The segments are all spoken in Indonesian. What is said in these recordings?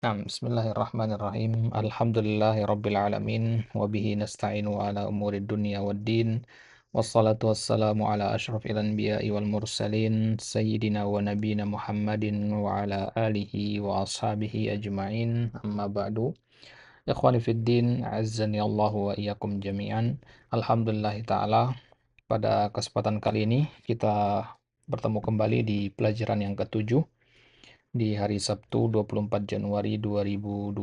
Bismillahirrahmanirrahim. Alhamdulillahirabbil alamin wa bihi nasta'inu ala umurid dunya waddin. Wassalatu wassalamu ala asyrafil anbiya'i wal mursalin sayyidina wa nabiyina Muhammadin wa ala alihi wa ashabihi ajma'in. Amma ba'du. Ikhwani fid din, azzani Allahu wa iyyakum jami'an. Alhamdulillah taala, pada kesempatan kali ini kita bertemu kembali di pelajaran yang ketujuh di hari Sabtu 24 Januari 2026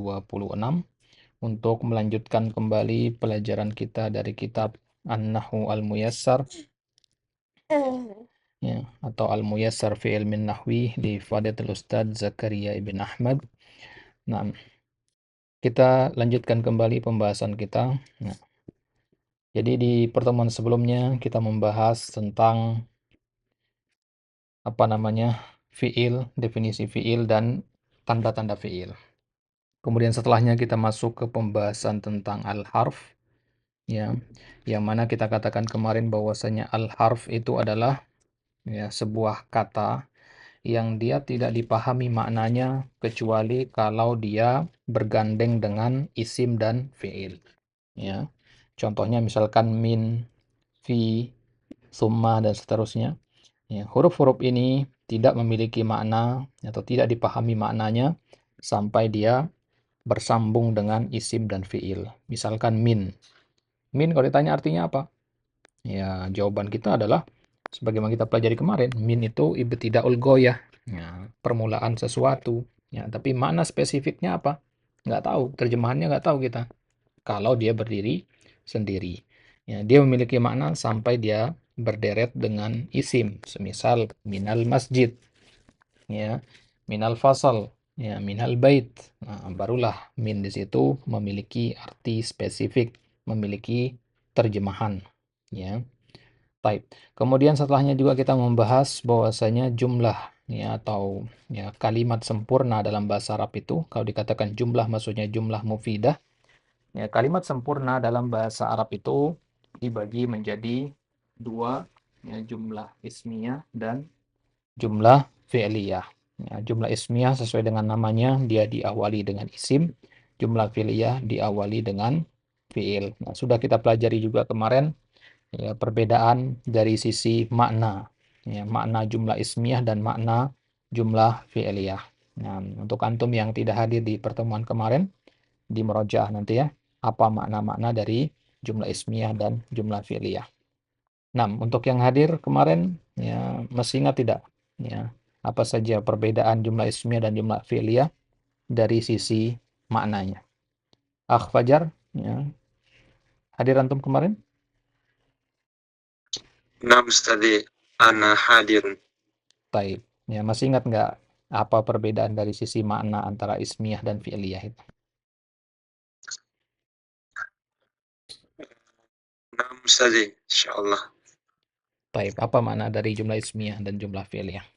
untuk melanjutkan kembali pelajaran kita dari kitab An-Nahwu Al-Muyassar ya, atau Al-Muyassar fi Ilmin Nahwi di Fadilatul Ustadz Zakaria Ibn Ahmad. Nah, kita lanjutkan kembali pembahasan kita. Nah, jadi di pertemuan sebelumnya kita membahas tentang fiil, definisi fiil dan tanda-tanda fiil. Kemudian setelahnya kita masuk ke pembahasan tentang al-harf, ya, yang mana kita katakan kemarin bahwasanya al-harf itu adalah ya sebuah kata yang dia tidak dipahami maknanya kecuali kalau dia bergandeng dengan isim dan fiil. Ya, contohnya misalkan min, fi, summa dan seterusnya. Ya, huruf-huruf ini tidak memiliki makna atau tidak dipahami maknanya sampai dia bersambung dengan isim dan fiil. Misalkan min. Min kalau ditanya artinya apa? Ya, jawaban kita adalah sebagaimana kita pelajari kemarin, min itu ibtidaul ghoyah. Ya, permulaan sesuatu. Ya, tapi makna spesifiknya apa? Nggak tahu, terjemahannya nggak tahu kita. Kalau dia berdiri sendiri. Ya, dia memiliki makna sampai dia berderet dengan isim. Semisal minal masjid. Ya, minal fasal, ya, minal bait. Nah, barulah min di situ memiliki arti spesifik, memiliki terjemahan, ya. Baik. Kemudian setelahnya juga kita membahas bahwasanya jumlah, ya, atau ya kalimat sempurna dalam bahasa Arab itu kalau dikatakan jumlah maksudnya jumlah mufidah. Ya, kalimat sempurna dalam bahasa Arab itu dibagi menjadi dua, ya, jumlah ismiyah dan jumlah fi'liyah. Ya, jumlah ismiyah sesuai dengan namanya, dia diawali dengan isim. Jumlah fi'liyah diawali dengan fi'il. Nah, sudah kita pelajari juga kemarin ya, perbedaan dari sisi makna. Ya, makna jumlah ismiyah dan makna jumlah fi'liyah. Nah, untuk antum yang tidak hadir di pertemuan kemarin, di murojaah nanti ya, apa makna-makna dari jumlah ismiyah dan jumlah fi'liyah. Nah, untuk yang hadir kemarin, ya, masih ingat tidak? Ya, apa saja perbedaan jumlah ismiyah dan jumlah fi'liyah dari sisi maknanya? Akh Fajar, ya, hadir antum kemarin? Nam Ustadi, ana hadir. Baik. Ya, masih ingat nggak apa perbedaan dari sisi makna antara ismiyah dan fi'liyah itu? Nam Ustadi, insyaallah. Baik, apa makna dari jumlah ismiyah dan jumlah fi'liyah?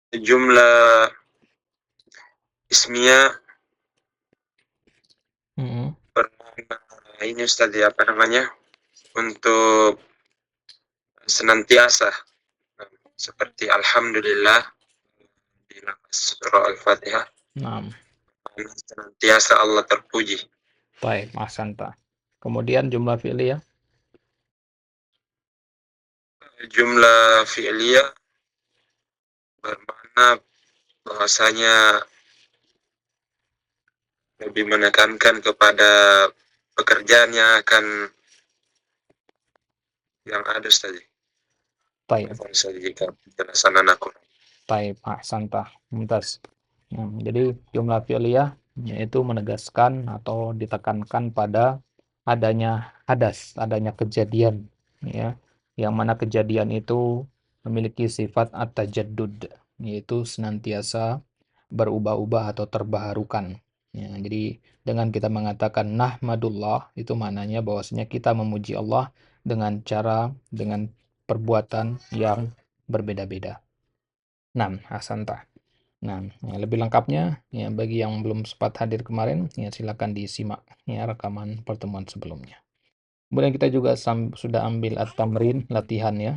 Jumlah ismiyah Mm-mm. bermakna ini Ustadi apa namanya? Untuk senantiasa. Seperti alhamdulillah di lafaz surah Al-Fatihah. Nah, Senantiasa Allah terpuji. baik, ahsanta. Kemudian jumlah fi'liyah? Jumlah fi'liyah bermakna bahwasanya lebih menekankan kepada pekerjaan yang akan yang ada Ustadi. Baik, Ustadi jika penjelasan anakku. baik, ahsanta. Mumtaz. Nah, jadi jumlah fi'liyah yaitu menegaskan atau ditekankan pada adanya hadas, adanya kejadian, ya, yang mana kejadian itu memiliki sifat at-tajaddud, yaitu senantiasa berubah-ubah atau terbaharukan. Ya, jadi dengan kita mengatakan nahmadullah itu maknanya bahwasanya kita memuji Allah dengan perbuatan yang berbeda-beda. Nah, ahsanta. Nah, ya, lebih lengkapnya ya bagi yang belum sempat hadir kemarin ya silakan disimak ya rekaman pertemuan sebelumnya. Kemudian kita juga sudah ambil at-tamrin latihan ya.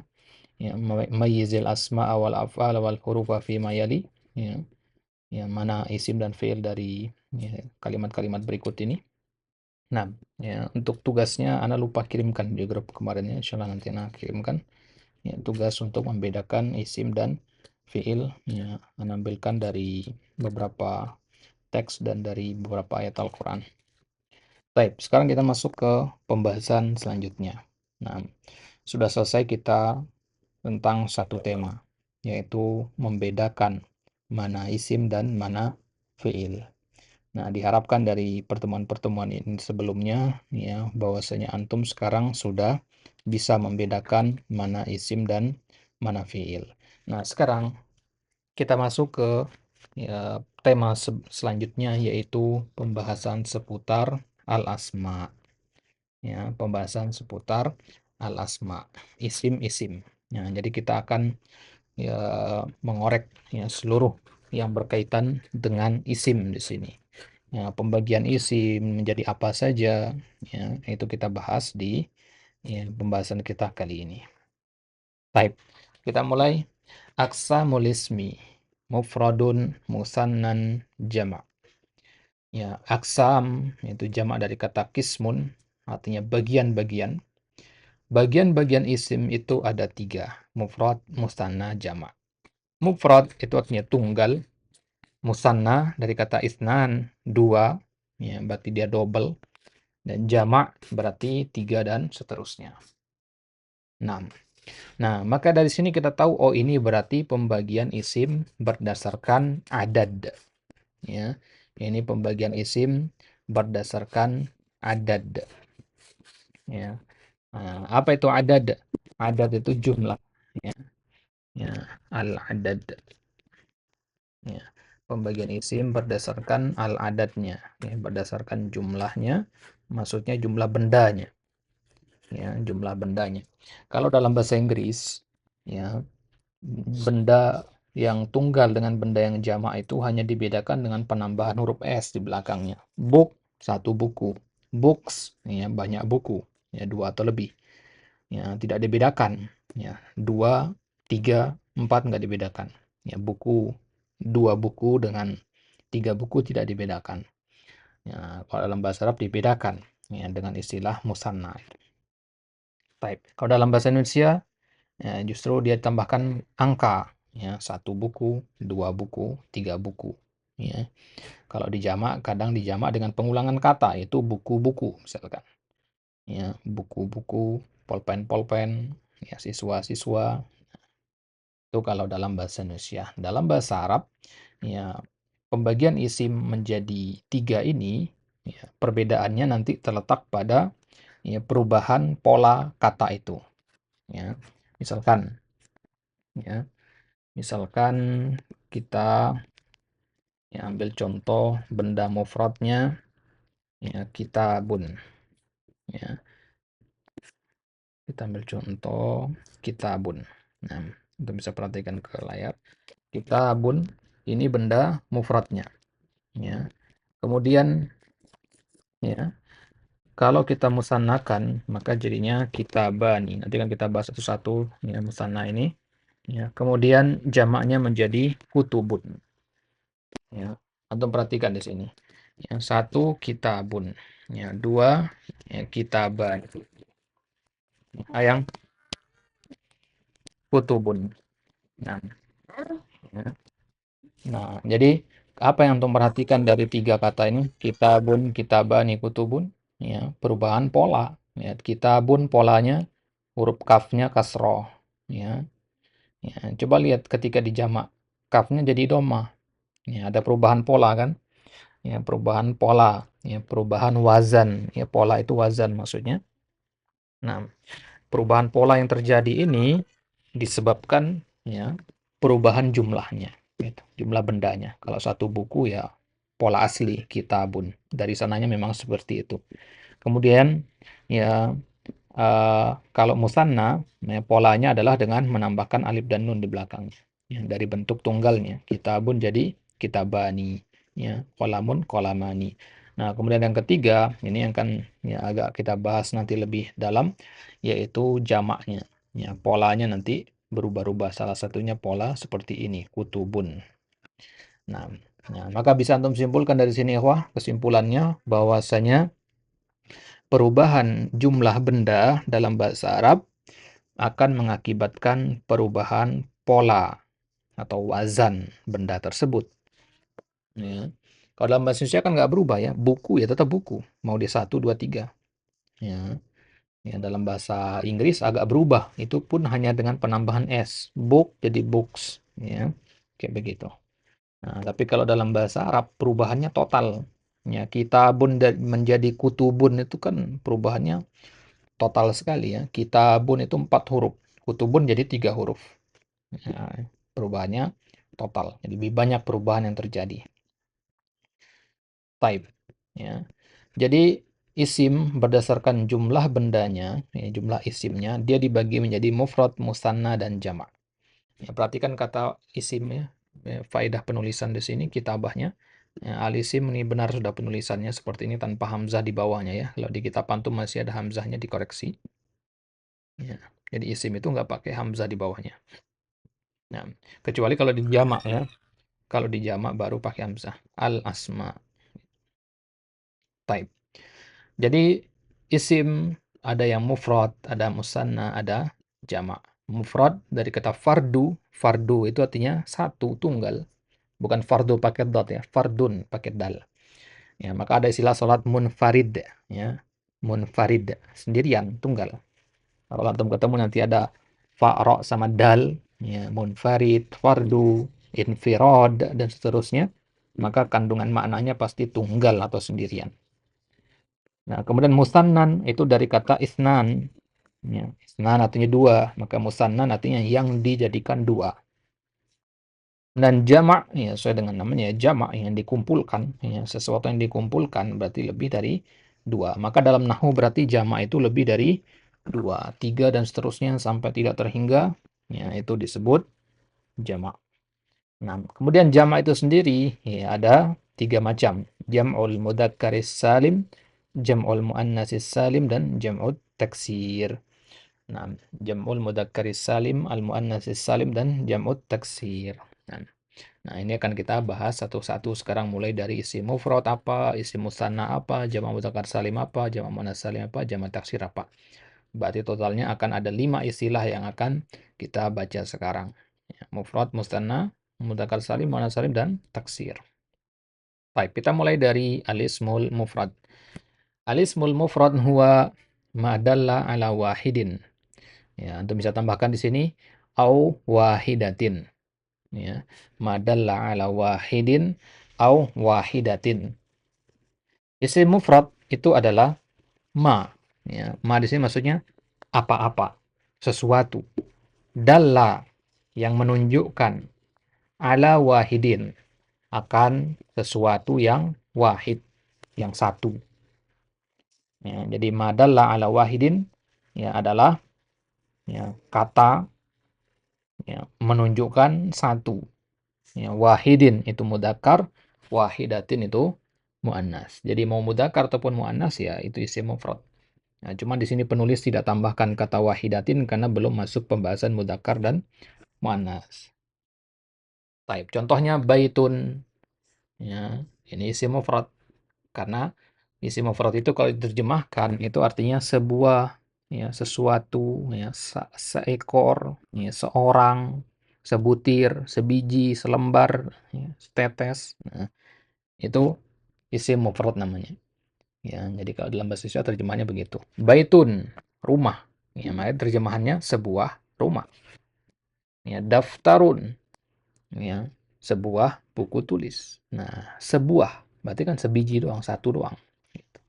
Ya, mayyizil asma wal af'al wal hurufa fi mayali. ya, mana isim dan fiil dari kalimat-kalimat berikut ini. Nah, ya, untuk tugasnya Ana lupa kirimkan di grup kemarin ya, insyaallah nanti Ana kirimkan. Ya, tugas untuk membedakan isim dan fiil, ya, Ana ambilkan dari beberapa teks dan dari beberapa ayat Al-Quran. Baik, sekarang kita masuk ke pembahasan selanjutnya. Nah, sudah selesai kita tentang satu tema, yaitu membedakan mana isim dan mana fiil. Nah, diharapkan dari pertemuan-pertemuan ini sebelumnya, ya, bahwasanya antum sekarang sudah bisa membedakan mana isim dan mana fiil. Nah, sekarang kita masuk ke tema selanjutnya, yaitu pembahasan seputar al-asma. Ya, pembahasan seputar al-asma, isim-isim. Nah, jadi kita akan mengorek seluruh yang berkaitan dengan isim di sini. Ya, pembagian isim menjadi apa saja, ya, itu kita bahas di pembahasan kita kali ini. Baik, kita mulai. Aqsamul ismi, mufradun, musannan, jama'. Ya, aksam itu jamak dari kata kismun, artinya bagian-bagian. Bagian-bagian isim itu ada 3, mufrad, musanna, jama'. Mufrad itu artinya tunggal, musanna dari kata isnan, 2, ya, berarti dia double, dan jama' berarti 3 dan seterusnya. 6. Nah, maka dari sini kita tahu, oh ini berarti pembagian isim berdasarkan adad. Ya, ini pembagian isim berdasarkan adad. Ya. Nah, apa itu adad? Adad itu jumlah. Ya, ya, al-adad. Ya. Pembagian isim berdasarkan al-adadnya, ya, berdasarkan jumlahnya, maksudnya jumlah bendanya. Ya, jumlah bendanya. Kalau dalam bahasa Inggris, ya, benda yang tunggal dengan benda yang jamak itu hanya dibedakan dengan penambahan huruf S di belakangnya. Book, satu buku. Books, ya, banyak buku. Ya, 2 atau lebih. Ya, tidak dibedakan. Ya, 2, 3, 4 nggak dibedakan. Ya, buku, 2 buku dengan 3 buku tidak dibedakan. Ya, kalau dalam bahasa Arab dibedakan, ya, dengan istilah musanna. Baik. Kalau dalam bahasa Indonesia, ya, justru dia tambahkan angka, ya, 1 buku, 2 buku, 3 buku, ya. Kalau dijamak, kadang dijamak dengan pengulangan kata, yaitu buku-buku misalkan, ya, buku-buku, pulpen-pulpen, ya, siswa-siswa. Itu kalau dalam bahasa Indonesia. Dalam bahasa Arab, ya, pembagian isim menjadi 3 ini, ya, perbedaannya nanti terletak pada, ya, perubahan pola kata itu, ya. Misalkan, ya, misalkan kita, ya, ambil contoh benda mufradnya, ya, kitabun. Ya, kita ambil contoh kitabun. Nah, kita bisa perhatikan ke layar. Kitabun ini benda mufradnya. Ya. Kemudian, ya, kalau kita musannakan maka jadinya kitabani. Nanti kan kita bahas satu-satu, ya, musanna ini. Ya. Kemudian jamaknya menjadi kutubun. Ya, antum perhatikan di sini. Ya, 1 kitabun. Ya, 2 ya, kitaban. Yang kutubun. Nah, ya. Nah, jadi apa yang antum perhatikan dari 3 kata ini? Kitabun, kitabani, kutubun. Ya, perubahan pola. Ya, kitabun polanya huruf kafnya kasroh. Ya, ya, coba lihat ketika dijamak, kafnya jadi domah. Ya, ada perubahan pola kan? Ya, perubahan pola, ya, perubahan wazan, ya, pola itu wazan maksudnya. Nah, perubahan pola yang terjadi ini disebabkan, ya, perubahan jumlahnya, gitu, jumlah bendanya. Kalau satu buku ya pola asli kitabun, dari sananya memang seperti itu. Kemudian, ya, kalau musanna, ya, polanya adalah dengan menambahkan alif dan nun di belakangnya. Ya, dari bentuk tunggalnya, kitabun jadi kitabani, ya, qalamun qalamani. Nah, kemudian yang ketiga, ini yang kan, ya, agak kita bahas nanti lebih dalam, yaitu jamaknya. Ya, polanya nanti berubah-ubah. Salah satunya pola seperti ini, kutubun. Nah, maka bisa antum simpulkan dari sini ikhwah, kesimpulannya bahwasanya perubahan jumlah benda dalam bahasa Arab akan mengakibatkan perubahan pola atau wazan benda tersebut. Ya. Kalau dalam bahasa Indonesia kan nggak berubah ya, buku ya tetap buku, mau dia 1, 2, 3. Ya. Ya, dalam bahasa Inggris agak berubah, itu pun hanya dengan penambahan s, book jadi books, ya, kayak begitu. Nah, tapi kalau dalam bahasa Arab perubahannya total. Ya, kitabun menjadi kutubun itu kan perubahannya total sekali ya. Kitabun itu 4 huruf, kutubun jadi 3 huruf. Ya, perubahannya total. Jadi lebih banyak perubahan yang terjadi. Type. Ya. Jadi isim berdasarkan jumlah bendanya, ya, jumlah isimnya, dia dibagi menjadi mufrad, musanna, dan jamak. Ya, perhatikan kata isim ya, faedah penulisan di sini kitabahnya. Ya, al-isim ini benar sudah penulisannya seperti ini tanpa hamzah di bawahnya ya. Kalau di kitab antum masih ada hamzahnya dikoreksi. Ya. Jadi isim itu nggak pakai hamzah di bawahnya. Nah, kecuali kalau di jamak ya. Kalau di jamak baru pakai hamzah. Al-asma. Type. Jadi isim ada yang mufrad, ada musanna, ada jamak. Mufrad dari kata fardu, fardu itu artinya satu, tunggal. Bukan fardu pakai dot ya, fardun pakai dal. Ya, maka ada istilah salat munfarid ya. Munfarid, sendirian, tunggal. Kalau antum ketemu nanti ada fa ra sama dal, ya, munfarid, fardu, infirad dan seterusnya, maka kandungan maknanya pasti tunggal atau sendirian. Nah, kemudian musannan itu dari kata isnan. Ya, isnan artinya dua, maka musannan artinya yang dijadikan dua. Dan jamak, ya sesuai dengan namanya, jamak yang dikumpulkan, ya, sesuatu yang dikumpulkan berarti lebih dari dua. Maka dalam nahu berarti jamak itu lebih dari dua, tiga, dan seterusnya sampai tidak terhingga, ya, itu disebut jamak. Nah, kemudian jamak itu sendiri ya, ada tiga macam. Jam'ul mudzakkar salim, jam'ul muannats salim, dan jam'ut taksir. Nah, jam'ul mudzakkar salim, al muannats salim, dan jam'ut taksir. Nah, ini akan kita bahas satu-satu sekarang mulai dari isim mufrad apa, isim musanna apa, jamak mudzakkar salim apa, jamak muannats salim apa, jamak taksir apa. Berarti totalnya akan ada 5 istilah yang akan kita baca sekarang. Ya, mufrad, musanna, mudzakkar salim, muannats salim, dan taksir. Baik, kita mulai dari alismul mufrad. Alismul mufrad huwa ma dalla ala wahidin. Ya, antum bisa tambahkan di sini au wahidatin. Ya, ma dalla ala wahidin au wahidatin. Isim mufrad itu adalah ma. Ya, ma di sini maksudnya apa-apa, sesuatu. Dalla yang menunjukkan ala wahidin akan sesuatu yang wahid, yang satu. Ya, jadi madalla ala wahidin ya adalah ya, kata ya, menunjukkan satu. Ya, wahidin itu mudzakkar, wahidatin itu muannas. Jadi mau mudzakkar ataupun muannas ya itu isim mufrad. Nah, cuma di sini penulis tidak tambahkan kata wahidatin karena belum masuk pembahasan mudzakkar dan muannas. Taib. Contohnya baitun. Ya, ini isim mufrad. Karena isim mufrad itu kalau diterjemahkan itu artinya sebuah, ya, sesuatu, ya, seekor, ya, seorang, sebutir, sebiji, selembar, ya, setetes. Nah, itu isim mufrad namanya. Ya, jadi kalau dalam bahasa Indonesia terjemahannya begitu. Baitun, rumah. Ya, makanya terjemahannya sebuah rumah. Ya, daftarun, ya, sebuah buku tulis. Nah, sebuah berarti kan sebiji doang, satu doang. Gitu.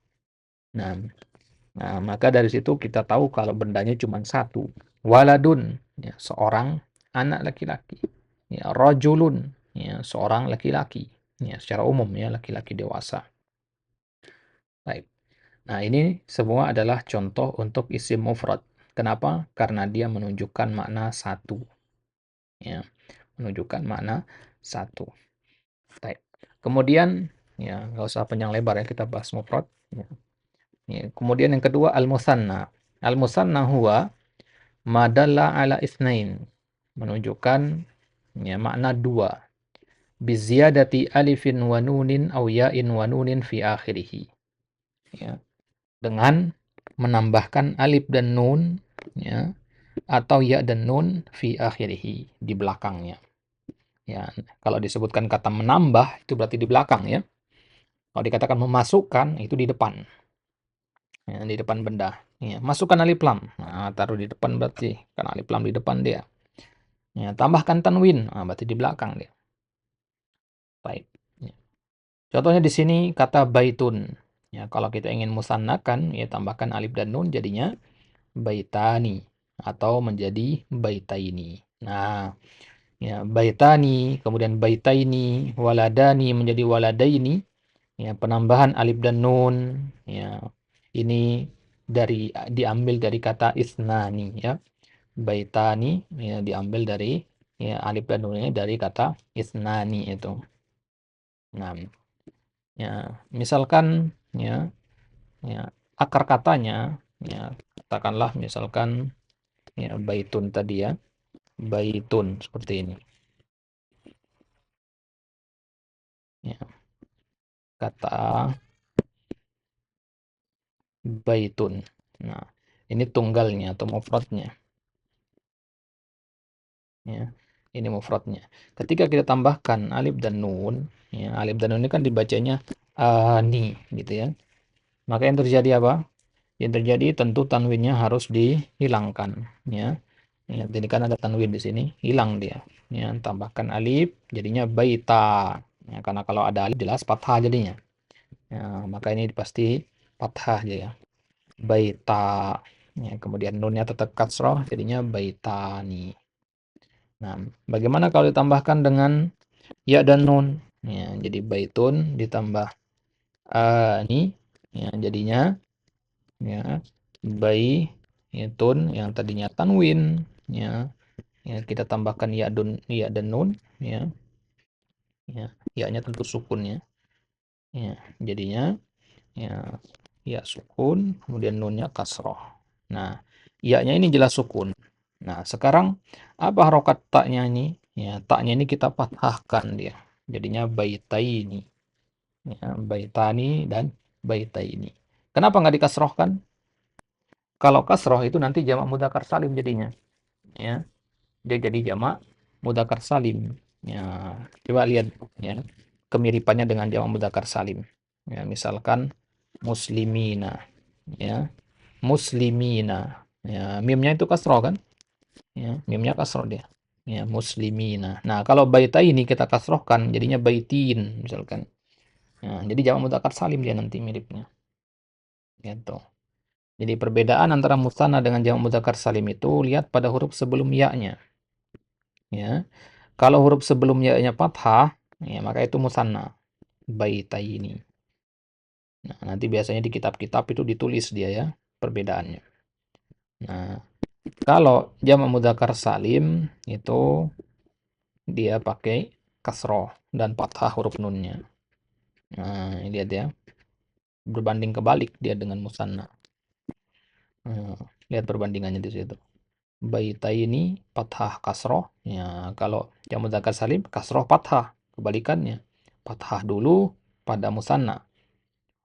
Nah, maka dari situ kita tahu kalau bendanya cuma satu. Waladun, ya, seorang anak laki-laki. Ya, rajulun, ya, seorang laki-laki. Ya, secara umum ya, laki-laki dewasa. Baik. Nah, ini semua adalah contoh untuk isim mufrad. Kenapa? Karena dia menunjukkan makna satu. Ya, menunjukkan makna satu. Baik. Kemudian, ya, nggak usah panjang lebar ya, kita bahas mufrad. Ya. Ya, kemudian yang kedua, al-musanna. Al-musanna huwa madalla ala isnain. Menunjukkan ya, makna dua. biziyadati alifin wa nunin aw ya'in wa nunin fi akhirih. Ya, dengan menambahkan alif dan nun, ya, atau ya dan nun fi akhirih, di belakangnya. Ya, kalau disebutkan kata menambah itu berarti di belakang ya. Kalau dikatakan memasukkan itu di depan. Ya, di depan benda. Ya, masukkan alif lam. Nah, taruh di depan berarti karena alif lam di depan dia. Ya, tambahkan tanwin. Nah, berarti di belakang dia. Baik. Ya. Contohnya di sini kata baitun. Ya, kalau kita ingin musannakan, ya tambahkan alif dan nun jadinya baitani atau menjadi baitaini. Nah, ya baitani, kemudian baitaini, waladani menjadi waladaini. Ya, penambahan alif dan nun, ya. Ini diambil dari kata isnani ya. Baitani ya diambil dari ya alif dan nunnya dari kata isnani itu. Nah, ya misalkan ya akar katanya ya katakanlah misalkan ya baitun tadi ya. Baitun seperti ini. Ya, kata baitun. Nah, ini tunggalnya atau mufradnya. Ya, ini mufradnya. Ketika kita tambahkan alif dan nun, ya, alif dan nun ini kan dibacanya ani gitu ya. Maka yang terjadi apa? Yang terjadi tentu tanwinnya harus dihilangkan ya. Ya, jadi kan ada tanwin di sini, hilang dia. Ya, tambahkan alif jadinya baita. Ya, karena kalau ada alif jelas fathah jadinya. Ya, maka ini pasti fathah aja ya. Baita. Ya, kemudian nunnya tetap kasroh jadinya baitani. Nah, bagaimana kalau ditambahkan dengan ya dan nun? Ya, jadi baitun ditambah ani, ya, jadinya ya baitun yang tadinya tanwin, ya, ya kita tambahkan ya dan nun, ya-nya tentu sukun ya, jadinya ya sukun, kemudian nunnya kasroh. Nah, ya-nya ini jelas sukun. Nah, sekarang apa harokat taknya ini? Ya, taknya ini kita fathahkan dia. Jadinya baitaini. Ya, baitani dan baitaini. Kenapa nggak dikasrohkan? Kalau kasroh itu nanti jamak mudzakkar salim jadinya. Ya, dia jadi jamak mudzakkar salim. Ya, coba lihat ya kemiripannya dengan jamak mudzakkar salim. Ya, misalkan muslimina. Ya, muslimina. Ya, mimnya itu kasroh kan? Ya, mimnya kasroh dia. Ya, muslimina. Nah, kalau baita ini kita kasrohkan jadinya baitin misalkan. Nah, jadi jamak mudzakkar salim dia nanti miripnya. Gitu. Jadi perbedaan antara musanna dengan jamak mudzakkar salim itu lihat pada huruf sebelum ya-nya. Ya. Kalau huruf sebelum ya-nya fathah, ya maka itu musanna. Baitaini. Nah, nanti biasanya di kitab-kitab itu ditulis dia ya perbedaannya. Nah, kalau jamak mudzakkar salim itu dia pakai kasroh dan fathah huruf nunnya. Nah, lihat ya. Berbanding kebalik dia dengan musanna. Nah, lihat perbandingannya di situ. Baitaini fathah kasroh. Ya, kalau jamak mudzakkar salim kasroh fathah. Kebalikannya. Fathah dulu pada musanna.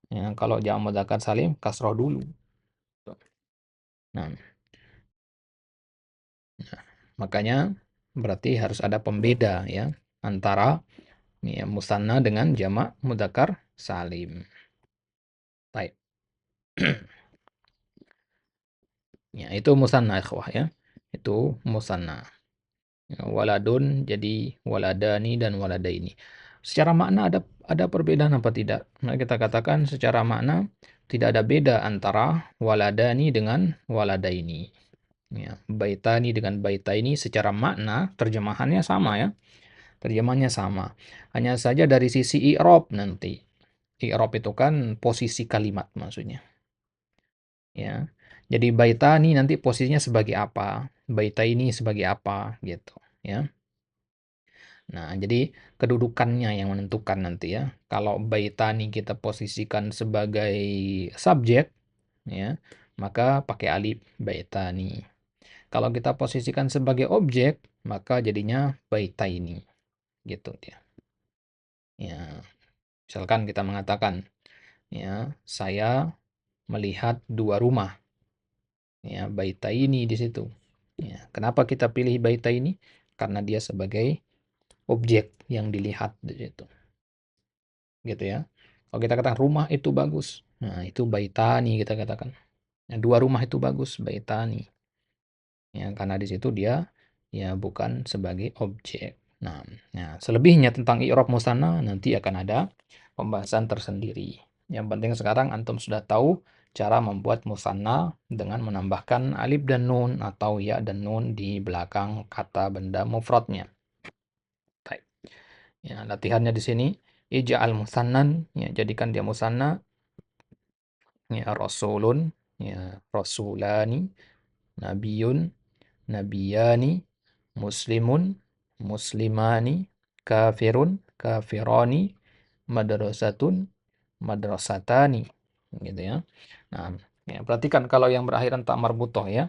Ya, kalau jamak mudzakkar salim kasroh dulu. Nah, makanya berarti harus ada pembeda ya antara ya, musanna dengan jamak mudzakkar salim. Baik. Ya, itu musanna ikhwah ya. Itu musanna. Ya, waladun jadi waladani dan waladaini. Secara makna ada perbedaan apa tidak? Nah, kita katakan secara makna tidak ada beda antara waladani dengan waladaini. Ya, baitani dengan baitaini secara makna terjemahannya sama ya. Terjemahannya sama. Hanya saja dari sisi i'rab nanti. I'rab itu kan posisi kalimat maksudnya. Ya. Jadi baitani nanti posisinya sebagai apa? Baitaini sebagai apa gitu, ya. Nah, jadi kedudukannya yang menentukan nanti ya. Kalau baitani kita posisikan sebagai subjek ya, maka pakai alif baitani. Kalau kita posisikan sebagai objek, maka jadinya baitaini gitu dia. Misalkan kita mengatakan, ya, saya melihat 2 rumah, ya, baitaini di situ. Ya, kenapa kita pilih baitaini? Karena dia sebagai objek yang dilihat di situ, gitu ya. Kalau kita katakan rumah itu bagus, nah itu baitani kita katakan. Ya, 2 rumah itu bagus, baitani. Ya, karena di situ dia ya bukan sebagai objek. Nah, selebihnya tentang i'rab musanna nanti akan ada pembahasan tersendiri. Yang penting sekarang antum sudah tahu cara membuat musanna dengan menambahkan alif dan nun atau ya dan nun di belakang kata benda mufradnya. Baik. Ya, latihannya di sini ij'al musannan, ya jadikan dia musanna, ya rasulun, ya rasulani, nabiyun, nabiyani, muslimun, muslimani, kafirun, kafirani, madrasatun, madrasatani, gitu ya. Nah, ya, perhatikan kalau yang berakhiran tak marbutoh ya.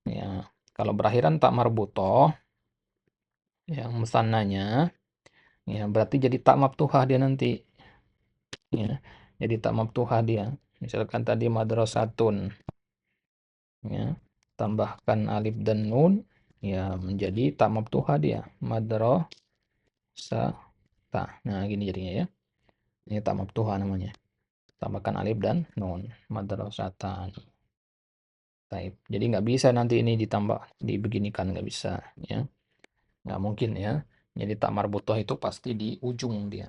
Ya, kalau berakhiran tak marbutoh, yang musannanya, ya berarti jadi tak maftuhah dia nanti. Ya, jadi tak maftuhah dia. Misalkan tadi madrasatun, ya, tambahkan alif dan nun, ya menjadi tak maftuhah dia. Madrasah. Nah, gini jadinya ya. Ini tak maftuhah namanya. Tambahkan alif dan nun. Madrasatan. Taib. Jadi nggak bisa nanti ini ditambah, dibeginikan nggak bisa, ya. Nggak mungkin ya. Jadi tak marbutoh itu pasti di ujung dia.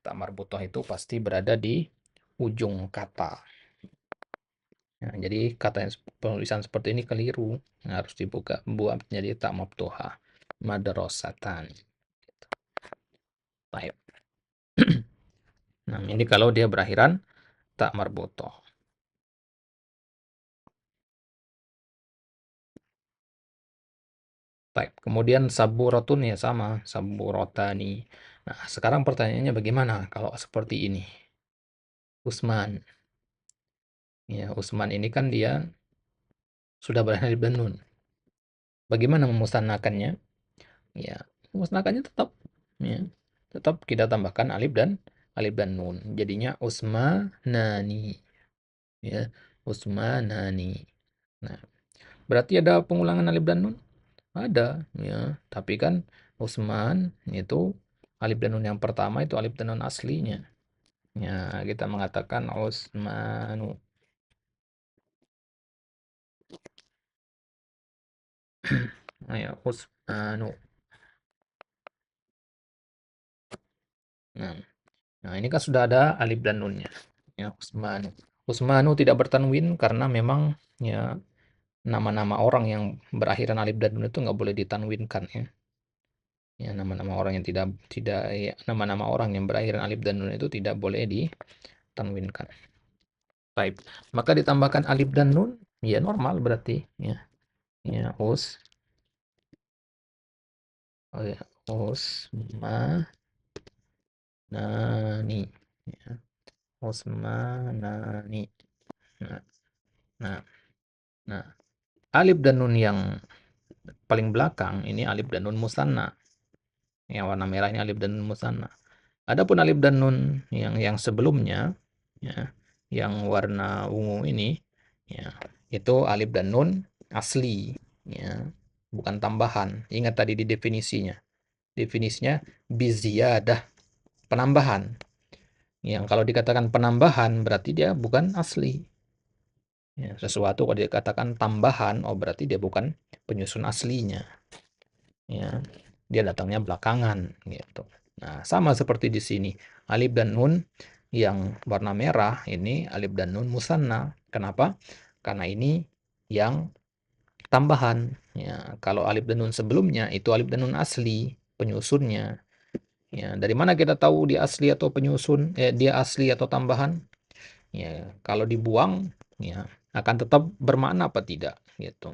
Tak marbutoh itu pasti berada di ujung kata. Nah, jadi kata yang penulisan seperti ini keliru. Harus dibuka, buat jadi tak maftuhah. Madrasatan. Taib. Nah, ini kalau dia berakhiran tak marbutoh. Baik, kemudian saburatun ya sama, saburotani. Nah, sekarang pertanyaannya bagaimana kalau seperti ini? Usman. Ya, Usman ini kan dia sudah berakhir alif dan nun. Bagaimana memusnahkannya? Ya, memusnahkannya tetap, ya. Tetap kita tambahkan alif dan nun. Jadinya usmanani. Ya, usmanani. Nah, berarti ada pengulangan alif dan nun? Ada, ya. Tapi kan Usman itu alif dan nun yang pertama itu alif dan nun aslinya. Ya, kita mengatakan Usmanu. Ya, Usmanu. Nah, nah, ini kan sudah ada alif dan nunnya. Ya, Usmanu. Usmanu tidak bertanwin karena memang ya nama-nama orang yang berakhiran alif dan nun itu nggak boleh ditanwinkan ya. Ya, nama-nama orang yang tidak tidak ya, nama-nama orang yang berakhiran alif dan nun itu tidak boleh ditanwinkan. Baik. Maka ditambahkan alif dan nun, ya normal berarti ya. Ya, oh ya, usmanani. Ya, usmanani. Nah, nah, nah. Alif dan nun yang paling belakang ini alif dan nun musanna. Yang warna merah ini alif dan nun musanna. Adapun alif dan nun yang sebelumnya ya, yang warna ungu ini ya, itu alif dan nun asli ya, bukan tambahan. Ingat tadi di definisinya. Definisinya biziyadah, penambahan. Yang kalau dikatakan penambahan berarti dia bukan asli. Ya, sesuatu kalau dikatakan tambahan, oh berarti dia bukan penyusun aslinya. Ya, dia datangnya belakangan gitu. Nah, sama seperti di sini. Alif dan nun yang warna merah ini alif dan nun musanna. Kenapa? Karena ini yang tambahan. Ya, kalau alif dan nun sebelumnya itu alif dan nun asli penyusunnya. Ya, dari mana kita tahu dia asli atau penyusun? Dia asli atau tambahan? Ya, kalau dibuang, ya akan tetap bermakna apa tidak? Gitu.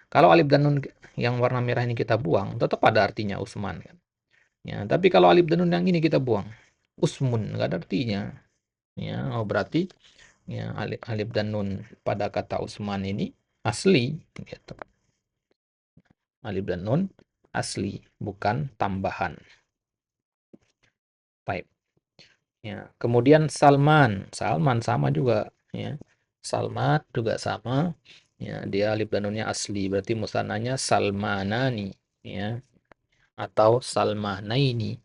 Kalau alif dan nun yang warna merah ini kita buang, tetap ada artinya Usman kan. Ya, tapi kalau alif dan nun yang ini kita buang, Usmun nggak ada artinya. Ya, oh berarti ya alif dan nun pada kata Usman ini asli gitu. Alif dan nun asli, bukan tambahan. Baik. Ya, kemudian Salman, Salman sama juga ya. Salmat juga sama. Ya, dia alif dan nunnya asli, berarti musannanya Salmanani ya atau Salmanaini.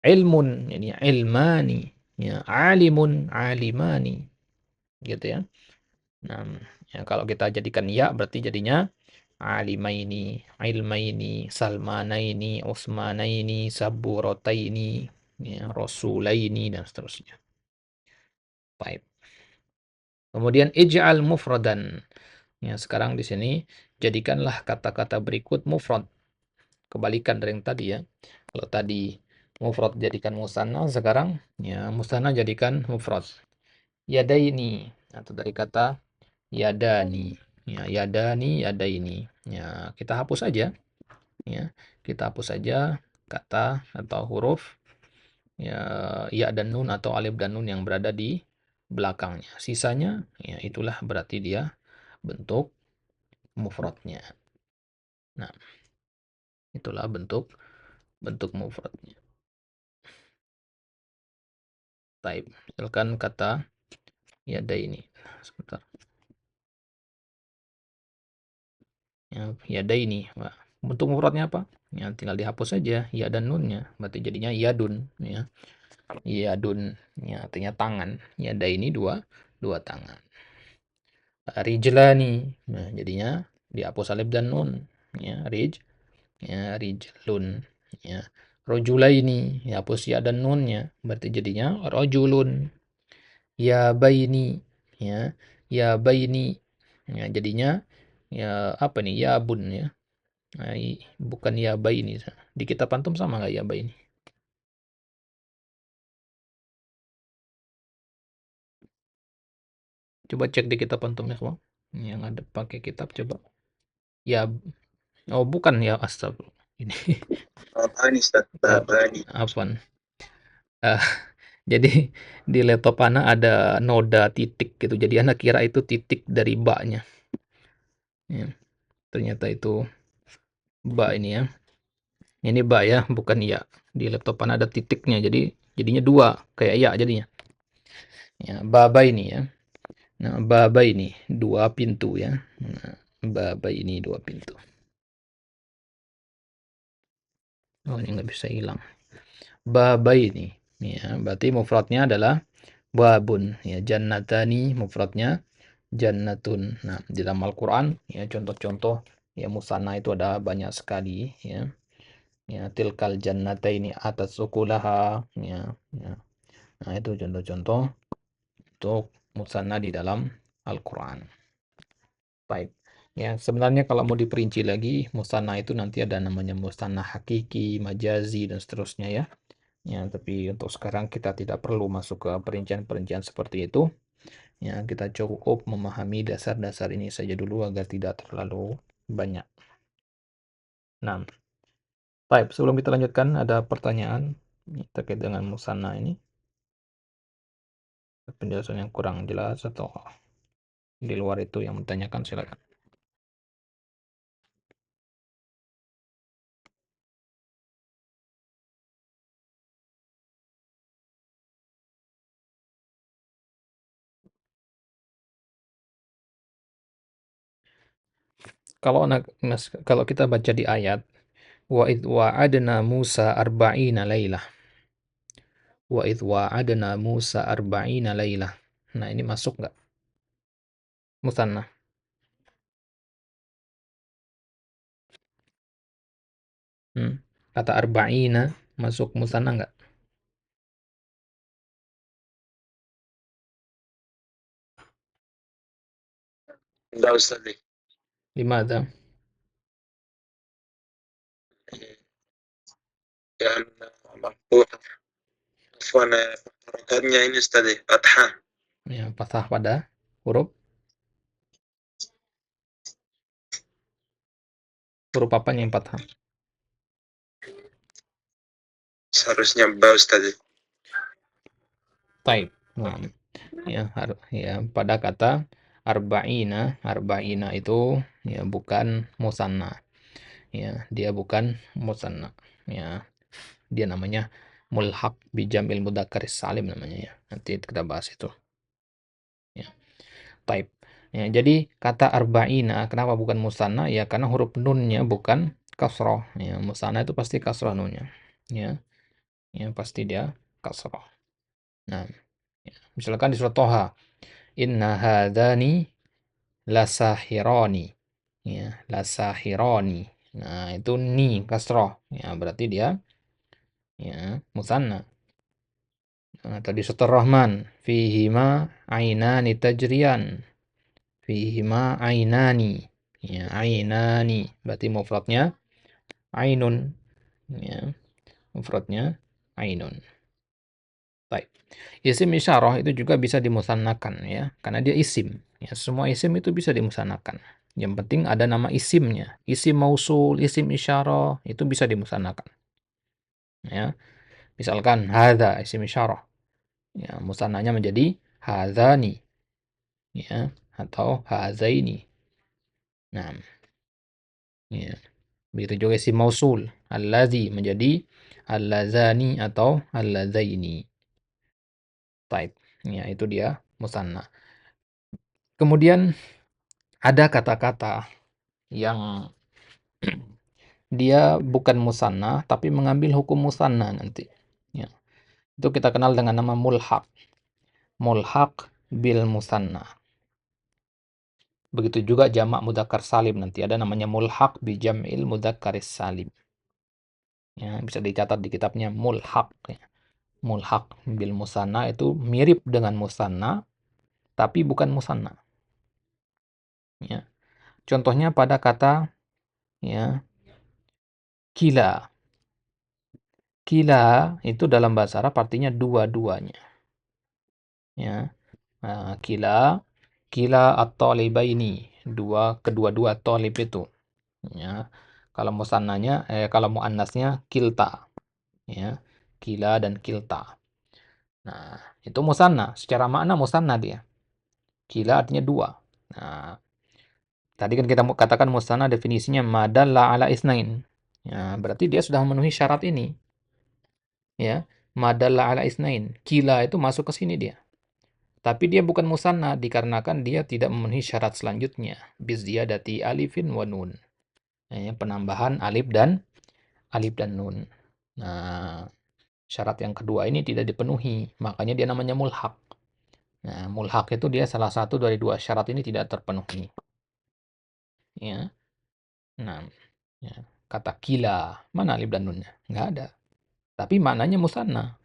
Ilmun ini ilmani ya, alimun alimani gitu ya. Nah, ya kalau kita jadikan ya berarti jadinya alimaini, ilmaini, salmanaini, usmanaini, saburataini, ya, rasulaini dan seterusnya. Baik. Kemudian ij'al mufradan. Ya, sekarang di sini jadikanlah kata-kata berikut mufrad. Kebalikan dari yang tadi ya. Kalau tadi mufrad jadikan musanna, sekarang ya musanna jadikan mufrad. Yadaini atau dari kata yadani. Ya, yadani, yadaini. Ya, kita hapus saja ya. Kita hapus saja kata atau huruf ya, ya dan nun atau alif dan nun yang berada di belakangnya. Sisanya ya itulah berarti dia bentuk mufradnya. Nah, itulah bentuk bentuk mufradnya. Taib. Misalkan kata yadaini. Sebentar. Ya, yadaini. Wah, bentuk mufradnya apa? Ya, tinggal dihapus saja ya dan nunnya. Berarti jadinya yadun ya. Yadun ya artinya tangan. Yadaini dua tangan. Rijlani. Nah, jadinya dihapus alif dan nun. Ya, ya, rijlun. Ya. Rojulaini, dihapus ya dan nunnya. Berarti jadinya rojulun. Ya baini. Ya, ya baini. Ya, jadinya ya apa nih? Ya bun ya. Nah, bukan ya baini. Di kitab antum sama nggak ya baini? Coba cek di kitab antum ya, Bang. Yang ada pakai kitab coba. Ya, oh bukan ya astagfirullah. Ini Babani, Ustaz, apa? Babani. Apaan? Eh, jadi di laptop Ana ada noda titik gitu. Jadi Ana kira itu titik dari baknya. Ya, ternyata itu bak ini ya. Ini bak ya, bukan ya. Di laptop Ana ada titiknya. Jadi jadinya dua kayak ya jadinya. Ya, baba ini ya. Nah, baba ini dua pintu ya. Nah, baba ini dua pintu. Oh, ini nggak bisa hilang. Baba ini. Ya, berarti mufradnya adalah babun. Ya, jannatani mufradnya jannatun. Nah, di dalam Al-Qur'an ya contoh-contoh ya musanna itu ada banyak sekali ya. Ya, tilkal jannataini atas ukulaha ya, ya. Nah, itu contoh-contoh untuk musanna di dalam Al-Qur'an. Baik. Ya, sebenarnya kalau mau diperinci lagi, musanna itu nanti ada namanya musanna hakiki, majazi dan seterusnya ya. Ya, tapi untuk sekarang kita tidak perlu masuk ke perincian-perincian seperti itu. Ya, kita cukup memahami dasar-dasar ini saja dulu agar tidak terlalu banyak. Nah, baik, sebelum kita lanjutkan, ada pertanyaan terkait dengan musanna ini. Penjelasan yang kurang jelas atau di luar itu yang menanyakan silakan. Kalau kita baca di ayat wa id wa'adna Musa arba'ina lailah. Wa id wa'adna Musa arba'ina lailah. Nah, ini masuk nggak? Musanna. Hmm. Kata arba'ina masuk musanna nggak? Enggak, Ustaz. Limada? Dan mampu afwan, harokatnya ini Ustaz, fathah. Ya, fathah pada huruf huruf apanya yang fathah? Seharusnya ba, Ustaz. Taib. Nah, ya pada kata arba'ina, arba'ina itu ya bukan musanna. Ya, dia bukan musanna. Ya, dia namanya mulhaq bi jam'il mudzakkaris salim namanya ya. Nanti kita bahas itu. Ya. Taib. Ya, jadi kata arba'ina kenapa bukan musanna? Ya karena huruf nunnya bukan kasroh. Ya, musanna itu pasti kasroh nunnya. Ya, ya pasti dia kasroh. Nah, ya. Misalkan di surat Toha, inna hadzani lasahirani. Ya, lasahirani. Nah, itu ni kasroh. Ya, berarti dia ya musanna. Nah, tadi surat Rahman, fihima ainani tajriyan. Fihima ainani. Ya, ainani. Berarti mufradnya ainun. Ya, mufradnya ainun. Baik. Isim isyarah itu juga bisa dimusannakan ya, karena dia isim. Ya, semua isim itu bisa dimusannakan. Yang penting ada nama isimnya. Isim mausul, isim isyarah itu bisa dimusannakan. Ya. Misalkan hadza isim isyarah. Ya, musannanya menjadi hadzani. Ya, atau hadzaini. Nah, ya. Begitu juga isim mausul. Allazi menjadi allazani atau allazaini. Taib. Ya, itu dia musanna. Kemudian ada kata-kata yang dia bukan musanna tapi mengambil hukum musanna nanti. Ya. Itu kita kenal dengan nama mulhaq. Mulhaq bil musanna. Begitu juga jamak mudzakkar salim nanti ada namanya mulhaq bi jam'il mudzakkaris salim. Ya, bisa dicatat di kitabnya mulhaq ya. Mulhaq bil musanna itu mirip dengan musanna tapi bukan musanna. Ya. Contohnya pada kata ya kila. Kila itu dalam bahasa Arab artinya dua-duanya. Ya. Nah, kila at-talibaini, kedua-dua talib itu. Ya. Kalau musannanya kalau muannasnya kilta. Ya. Kila dan kilta. Nah, itu musanna, secara makna musanna dia. Kila artinya dua. Nah, tadi kan kita katakan musanna definisinya madalla ala isnain. Ya, berarti dia sudah memenuhi syarat ini. Ya, madalla ala isnain. Kila itu masuk ke sini dia. Tapi dia bukan musanna dikarenakan dia tidak memenuhi syarat selanjutnya. Biziyadati alifin wa nun. Ya, penambahan alif dan nun. Nah, syarat yang kedua ini tidak dipenuhi, makanya dia namanya mulhaq. Nah, mulhaq itu dia salah satu dari dua syarat ini tidak terpenuhi. Ya. Nah, ya. Kata kila, mana alif dan nunnya? Nggak ada. Tapi maknanya musanna.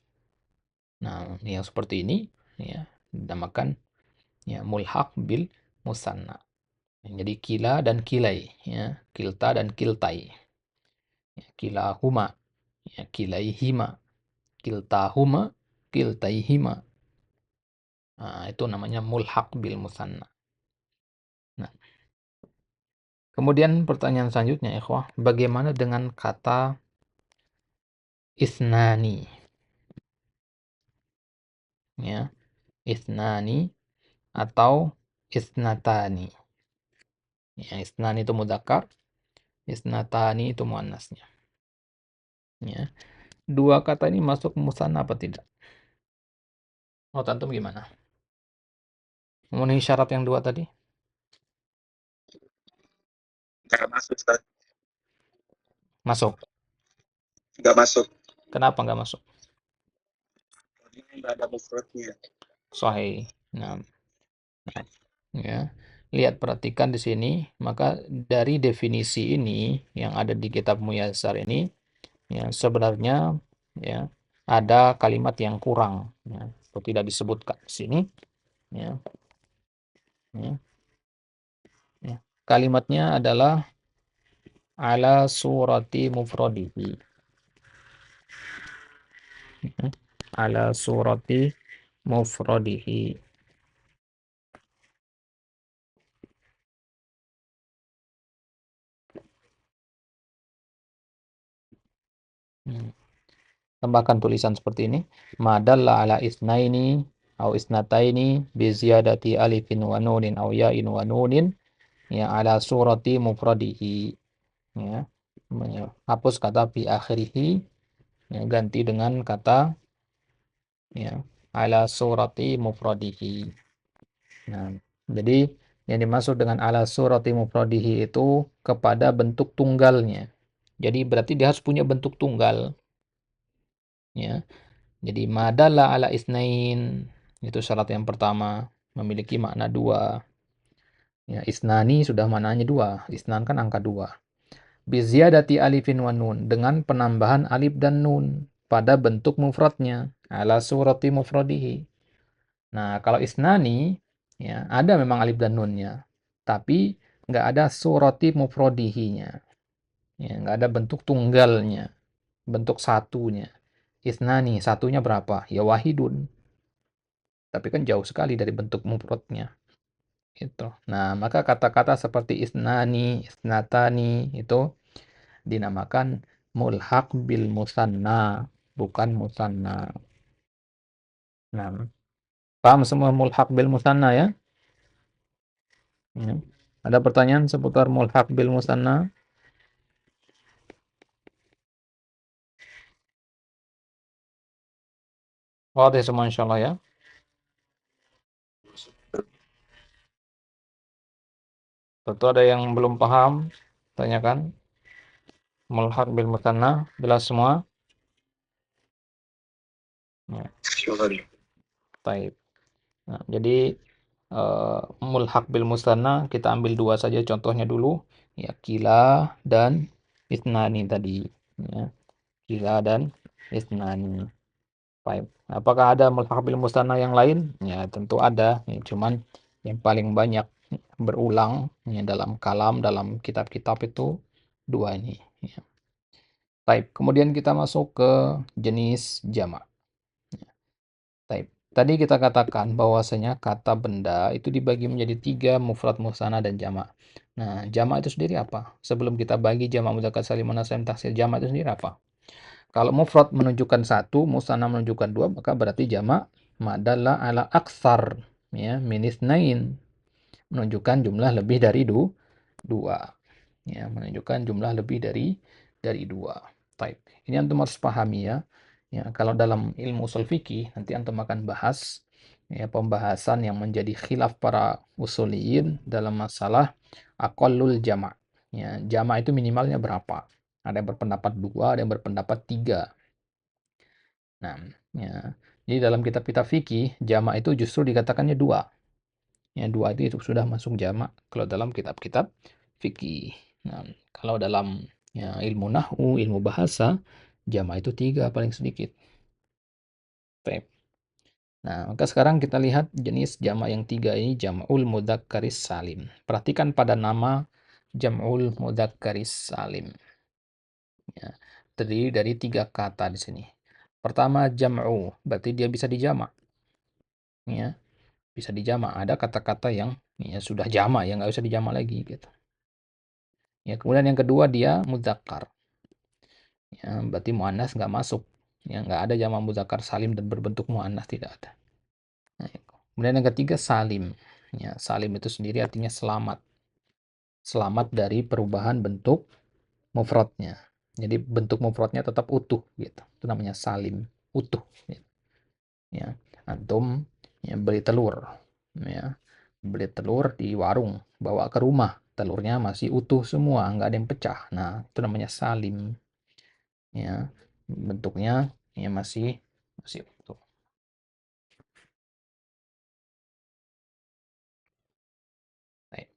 Nah, yang seperti ini ya dinamakan ya mulhaq bil musanna. Jadi kila dan kilai, ya, kilta dan kiltai. Ya, kilahuma, ya, kilaihima, kiltahuma, kiltaihima. Nah, itu namanya mulhaq bil musanna. Nah, kemudian pertanyaan selanjutnya, ikhwah, bagaimana dengan kata isnani? Ya, isnani atau isnatani. Ya, isnani itu mudzakkar, isnatani itu muannasnya. Ya. Dua kata ini masuk musanna apa tidak? Oh, antum gimana? Memenuhi syarat yang dua tadi? Nggak masuk, Ustaz. Masuk. Nggak masuk. Kenapa nggak masuk? Ini nggak ada mufradnya. Sahih. Nah, ya. Lihat perhatikan di sini, maka dari definisi ini yang ada di kitab Muyassar ini, ya sebenarnya ya ada kalimat yang kurang, ya, atau tidak disebutkan di sini, ya, ya, ya. Kalimatnya adalah ala surati mufradihi, ya. Ala surati mufradihi. Hmm. Tambahkan tulisan seperti ini. Madalla ala isnaini au isnataini bi ziyadati alifin wa nunin au ya'in wa nunin ya ala surati mufradihi. Ya. Hapus kata fi akhirihi ya, ganti dengan kata ya ala surati mufradihi. Nah, jadi yang dimaksud dengan ala surati mufradihi itu kepada bentuk tunggalnya. Jadi berarti dia harus punya bentuk tunggal, ya. Jadi madalla ala isnain itu syarat yang pertama, memiliki makna dua. Ya, isnani sudah maknanya dua. Isnan kan angka dua. Biziyadati alifin wa nun dengan penambahan alif dan nun pada bentuk mufradnya ala surati mufradihi. Nah, kalau isnani ya ada memang alif dan nunnya, tapi nggak ada surati mufradihinya. Ya, nggak ada bentuk tunggalnya, bentuk satunya. Isnani, satunya berapa? Ya wahidun. Tapi kan jauh sekali dari bentuk mufradnya. Itu. Nah, maka kata-kata seperti isnani, isnatani itu dinamakan mulhaq bil musanna, bukan musanna. Nah, paham semua mulhaq bil musanna ya? Ya. Ada pertanyaan seputar mulhaq bil musanna? Wadah semua insyaallah ya. Tentu ada yang belum paham, tanyakan. Mulhaq bil musanna, jelas semua? Ya, baik. Nah, jadi mulhaq bil musanna kita ambil dua saja contohnya dulu, ya kila dan isnani tadi, ya. Kila dan isnani. Baik. Apakah ada mulhaq bil musanna yang lain? Ya, tentu ada, ya, cuman yang paling banyak berulang ya, dalam kalam, dalam kitab-kitab itu dua ini. Ya. Baik. Kemudian kita masuk ke jenis jamak. Baik. Tadi kita katakan bahwasanya kata benda itu dibagi menjadi tiga, mufrad, musanna, dan jamak. Nah, jamak itu sendiri apa? Sebelum kita bagi jamak mudzakkar salim muannats salim tahsil, jamak itu sendiri apa? Kalau mufrad menunjukkan satu, musanna menunjukkan dua, maka berarti jamak madalla ala aksar, ya, min itsnain, menunjukkan jumlah lebih dari dua. Ya, menunjukkan jumlah lebih dari dua. Baik. Ini antum harus pahami ya. Ya, kalau dalam ilmu usul fikih nanti antum akan bahas ya pembahasan yang menjadi khilaf para usuliyin dalam masalah aqallul jama'. Ya, jama' itu minimalnya berapa? Ada yang berpendapat dua, ada yang berpendapat tiga. Nah, ya. Jadi dalam kitab-kitab fikih jama' itu justru dikatakannya dua. Ya, dua itu sudah masuk jamak kalau dalam kitab-kitab fikih. Nah, kalau dalam ya, ilmu nahwu, ilmu bahasa, jamak itu tiga paling sedikit. Baik. Nah, maka sekarang kita lihat jenis jamak yang tiga ini, jam'ul mudzakkaris salim. Perhatikan pada nama jam'ul mudzakkaris salim. Ya, terdiri dari tiga kata di sini. Pertama jam'u, berarti dia bisa dijamak. Ya, bisa dijamak. Ada kata-kata yang ya, sudah jamak, yang nggak usah dijamak lagi gitu. Ya, kemudian yang kedua dia mudzakkar. Ya, berarti muannas nggak masuk. Ya, nggak ada jamak mudzakkar salim dan berbentuk muannas, tidak ada. Nah, kemudian yang ketiga salim. Ya, salim itu sendiri artinya selamat. Selamat dari perubahan bentuk mufradnya. Jadi bentuk mufradnya tetap utuh gitu. Itu namanya salim, utuh. Gitu. Ya, antum ya, beli telur. Ya, beli telur di warung, bawa ke rumah. Telurnya masih utuh semua, nggak ada yang pecah. Nah, itu namanya salim. Ya, bentuknya ya masih masih utuh. Baik.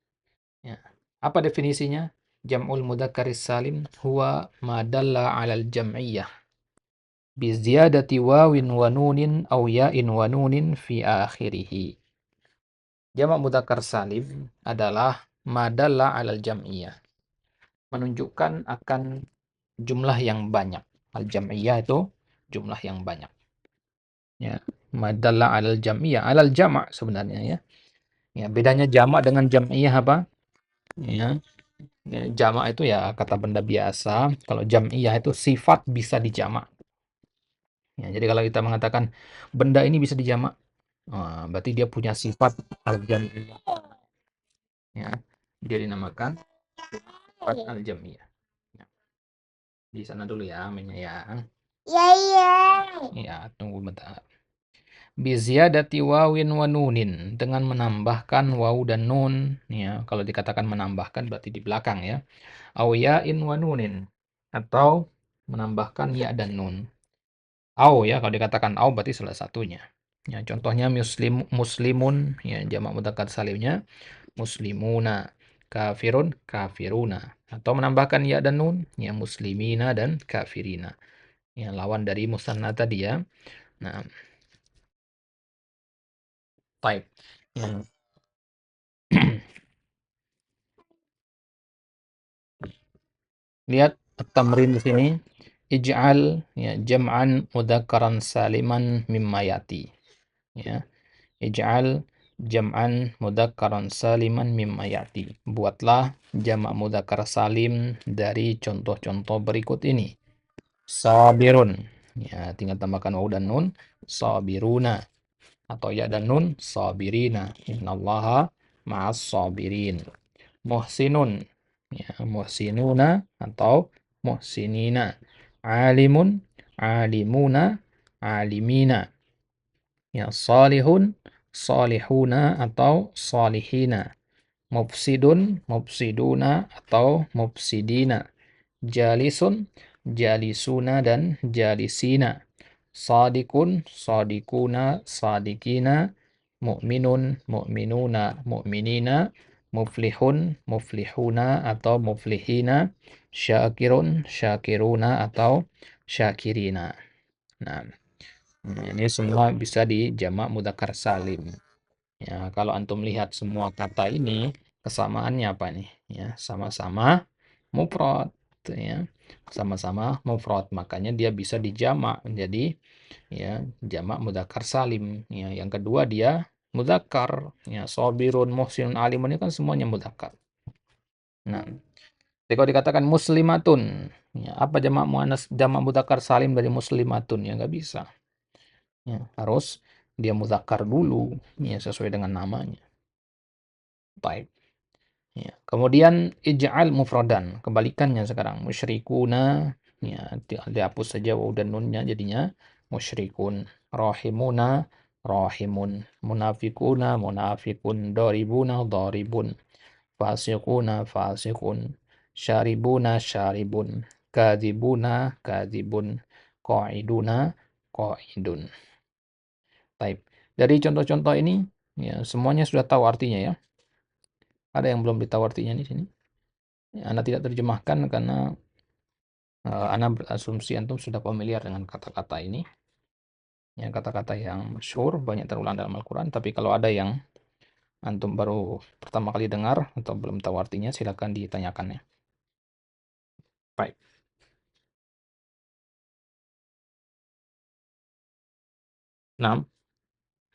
Ya. Apa definisinya? Jam'ul mudzakkaris salim huwa ma dalla 'alal jam'iyyah bi ziyadati wawin wa nunin aw ya'in wa nunin fi akhirih. Jamak mudzakkar salim adalah ma dalla 'alal jam'iyyah, menunjukkan akan jumlah yang banyak. Al jam'iyyah itu jumlah yang banyak. Ya, ma dalla 'alal jam'iyyah, 'alal jama' sebenarnya ya. Ya, bedanya jamak dengan jam'iyah apa? Ya, ya, jamak itu ya kata benda biasa. Kalau jam'iyah itu sifat bisa dijamak. Ya, jadi kalau kita mengatakan benda ini bisa dijamak, berarti dia punya sifat al-jam'iyah. Ya, dia dinamakan sifat al-jam'iyah. Ya, di sana dulu ya, mainnya ya. Ya, tunggu bentar. Biziyadati wawin wa nunin, dengan menambahkan waw dan nun, ya. Kalau dikatakan menambahkan berarti di belakang, ya. Aw ya'in wa nunin, atau menambahkan ya dan nun. Aw, ya, kalau dikatakan aw berarti salah satunya. Ya, contohnya muslimun, ya, jamak mudzakkar salimnya muslimuna, kafirun kafiruna, atau menambahkan ya dan nun, ya, muslimina dan kafirina. Ya, lawan dari musanna tadi, ya. Nah, baik. Ya. Lihat tamrin di sini. Ij'al, ya, jam'an mudzakkaran saliman mimma yati. Ya. Ij'al jam'an mudzakkaran saliman mimma yati. Buatlah jamak mudzakkar salim dari contoh-contoh berikut ini. Sabirun. Ya, tinggal tambahkan waw dan nun. Sabiruna. Atau ya dan nun. Sabirina. Innallaha ma'as sabirin. Muhsinun, ya, muhsinuna atau muhsinina. Alimun, alimuna, alimina. Ya, salihun, salihuna atau salihina. Mufsidun, mufsiduna atau mufsidina. Jalisun, jalisuna dan jalisina. Sadikun, sadikuna, sadikina. Mu'minun, mu'minuna, mu'minina. Muflihun, muflihuna atau muflihina. Syakirun, syakiruna atau syakirina. Nah, ini semua bisa dijamak mudzakkar salim. Ya, kalau antum lihat semua kata ini, kesamaannya apa nih? Ya, sama-sama mufrad, ya. Sama-sama mufrad, makanya dia bisa dijamak menjadi, ya, jamak mudzakkar salim. Ya, yang kedua dia mudzakkar, ya, sabirun, muhsinun, alimun ini kan semuanya mudzakkar. Nah, jadi kalau dikatakan muslimatun, ya, apa jamak muannas jamak mudzakkar salim dari muslimatun? Ya, nggak bisa. Ya, harus dia mudzakkar dulu, ya, sesuai dengan namanya. Baik. Ya. Kemudian ij'al mufradan, kebalikannya sekarang musyrikuna, ya, dihapus saja waw dan nunnya jadinya musyrikun. Rahimuna, rahimun. Munafikuna, munafikun. Daribuna, daribun. Fasiquna, fasiqun. Syaribuna, syaribun. Kadzibuna, kadzibun. Qa'iduna, qa'idun. Baik. Dari contoh-contoh ini, ya, semuanya sudah tahu artinya, ya. Ada yang belum ditahu artinya di sini? Ya, Anda tidak terjemahkan karena Anda berasumsi antum sudah familiar dengan kata-kata ini. Ya, kata-kata yang masyhur banyak terulang dalam Al-Quran. Tapi kalau ada yang antum baru pertama kali dengar atau belum tahu artinya, silakan ditanyakan, ya. Baik. Nah,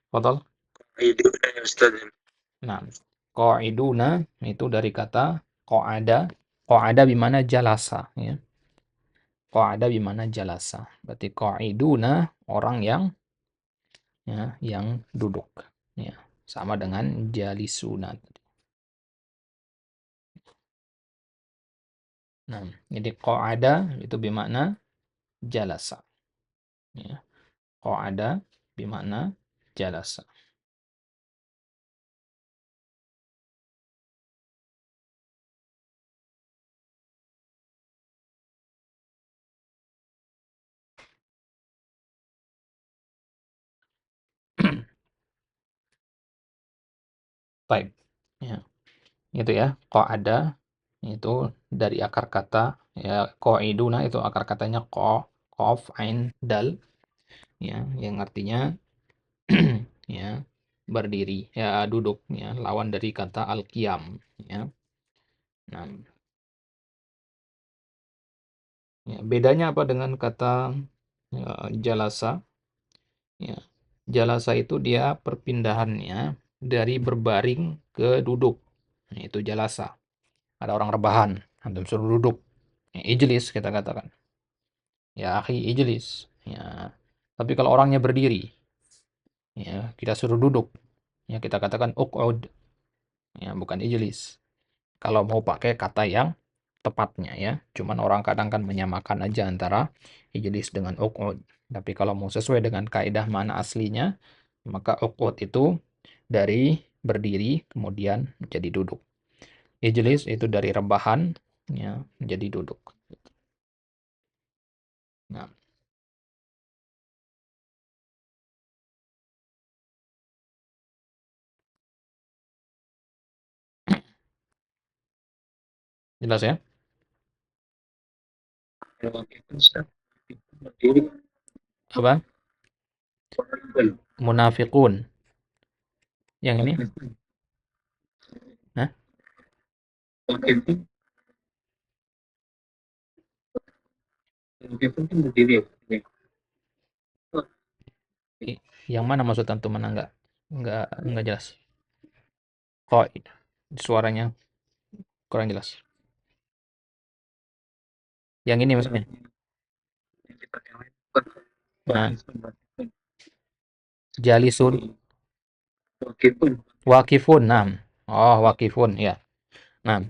total. Iduna ya Ustaz. Nah, qa'iduna itu dari kata qa'ada. Qa'ada bimana jalasa, ya. Qa'ada bimana jalasa. Berarti qa'iduna orang yang duduk, ya. Sama dengan jalisuna. Nah, jadi qa'ada itu bermakna jalasa. Ya. Qa'ada bermakna jalasa. Baik. Ya. Itu, ya, qa'ada itu dari akar kata, ya, qa'iduna itu akar katanya qaf, ain, dal, ya, yang artinya ya, berdiri, ya, duduk, ya, lawan dari kata al-qiyam, ya. Nah, ya, bedanya apa dengan kata, ya, jalasa? Ya. Jalasa itu dia perpindahannya dari berbaring ke duduk. Nah, itu jalasa. Ada orang rebahan, antum suruh duduk. Ya, ijlis kita katakan. Ya, akhi ijlis. Ya. Tapi kalau orangnya berdiri, ya, kita suruh duduk. Ya, kita katakan uq'ud. Ya, bukan ijlis. Kalau mau pakai kata yang tepatnya ya. Cuman orang kadang kan menyamakan aja antara ijlis dengan uqud. Tapi kalau mau sesuai dengan kaidah mana aslinya, maka uqud itu dari berdiri kemudian menjadi duduk. Ijlis itu dari rebahan ya menjadi duduk. Nah, jelas ya? Apa? Munafiqun. Yang ini? Hah? Yang mana maksud antum mana enggak jelas. Kok suaranya kurang jelas. Yang ini maksudnya. Nah, jalisun wakifun. Nah. Oh, wakifun ya. Nah,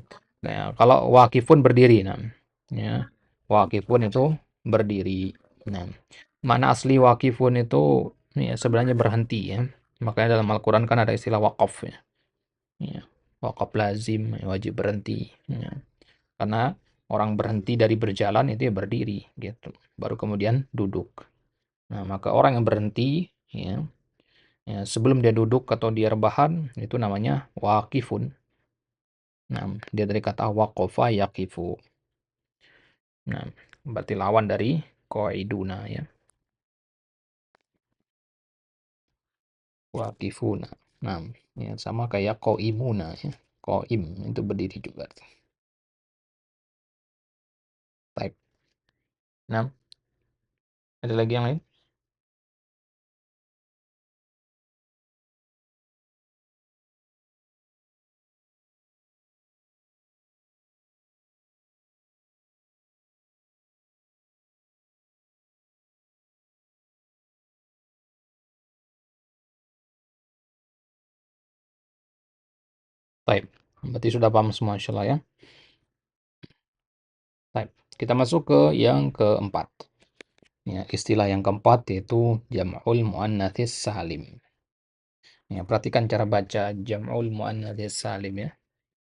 kalau wakifun berdiri, nah. Ya. Wakifun itu berdiri. Nah, mana asli wakifun itu ya sebenarnya berhenti ya. Makanya dalam Al-Qur'an kan ada istilah wakaf ya. Ya. Wakaf lazim, wajib berhenti. Ya. Karena orang berhenti dari berjalan itu ya berdiri gitu. Baru kemudian duduk. Nah, maka orang yang berhenti ya, ya sebelum dia duduk atau dia rebahan itu namanya waqifun. Nah, dia dari kata waqafa yaqifu. Nah, berarti lawan dari qaiduna ya. Waqifuna. Nah, ya sama kayak qaimuna ya. Qaim itu berdiri juga. Type. Nah, ada lagi yang lain? Type. Berarti sudah paham semua insyaallah ya. Type. Kita masuk ke yang keempat. Ya, istilah yang keempat yaitu jam'ul muannatsis salim. Ya, perhatikan cara baca jam'ul muannatsis salim ya.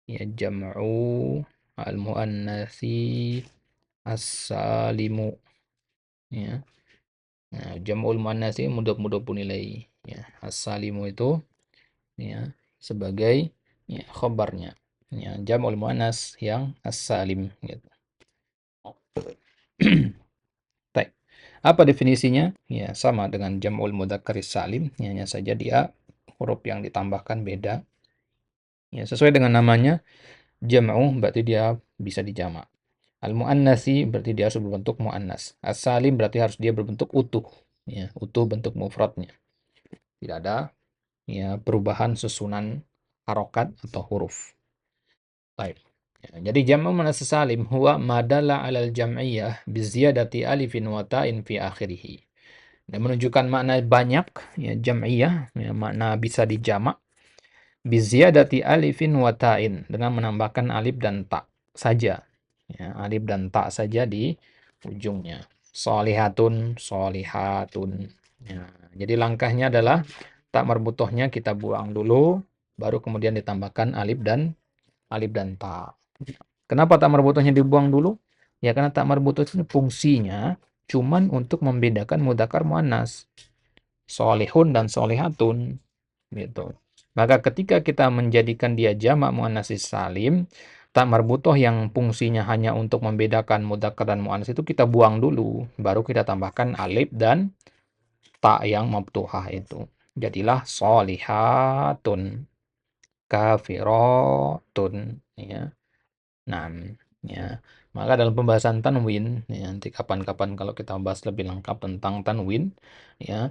Ya, jam'u al muannatsi as-salimu ya. Nah, jam'ul muannatsi mudhaf nilai ya. As-salimu itu ya sebagai ya khabarnya. Ya, jam'ul muannas yang as-salim gitu. Baik. Apa definisinya? Ya, sama dengan jam'ul mudzakkaris salim, hanya saja dia huruf yang ditambahkan beda. Ya, sesuai dengan namanya, jam'u berarti dia bisa dijamak. Al-muannasi berarti dia harus berbentuk muannas. As-salim berarti harus dia berbentuk utuh. Ya, utuh bentuk mufradnya. Tidak ada ya perubahan susunan harokat atau huruf. Baik. Ya, jadi jam'u muannas salim huwa madalla 'alal jam'iyyah bi ziyadati alifin wa ta'in fi akhirih. Dan menunjukkan makna banyak ya jam'iyah ya, makna bisa dijamak biziyadati alifin wa ta'in dengan menambahkan alif dan ta saja ya, alif dan ta saja di ujungnya. Sholihatun, sholihatun ya. Jadi langkahnya adalah tak marbutohnya kita buang dulu baru kemudian ditambahkan alif dan ta. Kenapa tak marbutohnya dibuang dulu? Ya karena tak marbutoh itu fungsinya cuman untuk membedakan mudzakkar muannas. Solihun dan solihatun gitu. Maka ketika kita menjadikan dia jamak muannatsis salim, tak marbutoh yang fungsinya hanya untuk membedakan mudzakkar dan muannas itu kita buang dulu, baru kita tambahkan alif dan ta yang maftuhah itu. Jadilah solihatun, kafiratun ya. Nah, ya. Maka dalam pembahasan tanwin, ya, nanti kapan-kapan kalau kita bahas lebih lengkap tentang tanwin, ya,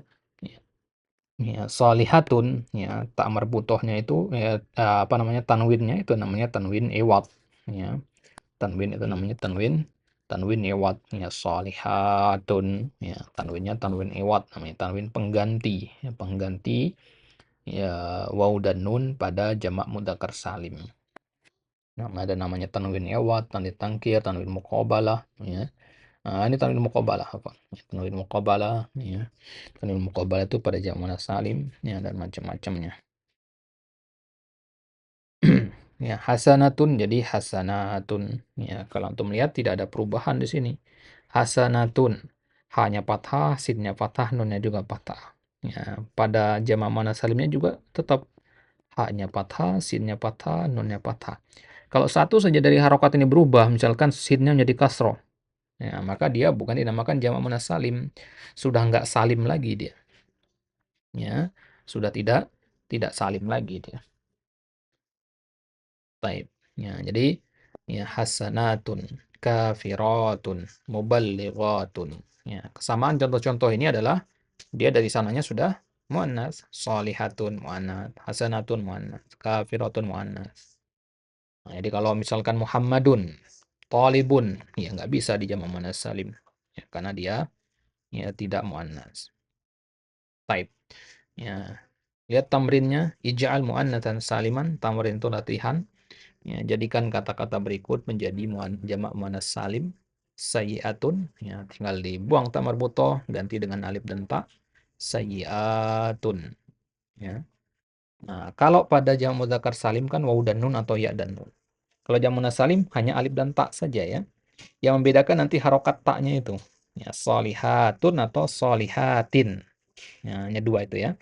ya, solihatun, ya, tak marbutohnya itu, ya, apa namanya, tanwinnya itu namanya tanwin iwad, ya, tanwin itu namanya tanwin iwad, ya, solihatun, ya, tanwinnya tanwin iwad, namanya tanwin pengganti, ya, waw dan nun pada jamak mudzakkar salim. Ada namanya tanwin iwad, tanwin tangkir, tanwin muqabalah, ya. Ini tanwin muqabalah, apa? Tanwin muqabalah, ya. Tanwin muqabalah itu pada jamak muannats salim, ya, dan macam-macamnya. Ya, hasanatun jadi hasanatun. Ya, kalau antum lihat tidak ada perubahan di sini. Hasanatun. Hanya fathah, sinnya fathah, nunnya juga fathah. Ya, pada jamak muannats salimnya juga tetap hanya fathah, sinnya fathah, nunnya fathah. Kalau satu saja dari harokat ini berubah, misalkan sinnya menjadi kasroh, ya, maka dia bukan dinamakan jamak muannats salim, sudah nggak salim lagi dia, ya, sudah tidak salim lagi dia. Baik, ya, jadi ya hasanatun, kafiratun, muballighatun. Ya, kesamaan contoh-contoh ini adalah dia dari sananya sudah muannats, sholihatun muannats, hasanatun muannats, kafiratun muannats. Nah, jadi kalau misalkan Muhammadun, Talibun, ya nggak bisa di jamak muannats salim, ya, karena dia ya tidak muannats. Baik, ya, lihat tamrinnya, ij'al muannatsan saliman, tamrin itu latihan. Ya, jadikan kata-kata berikut menjadi jamak muannats salim. Sayyi'atun, ya, tinggal dibuang ta marbutoh, ganti dengan alif dan ta. Sayyi'atun, ya. Nah, kalau pada jamak mudzakkar salim kan waw dan nun atau ya dan nun. Kalau jamak muannats salim hanya alif dan ta saja, ya. Yang membedakan nanti harokat taknya itu. Ya, solihatun atau solihatin. Ya, hanya dua itu, ya.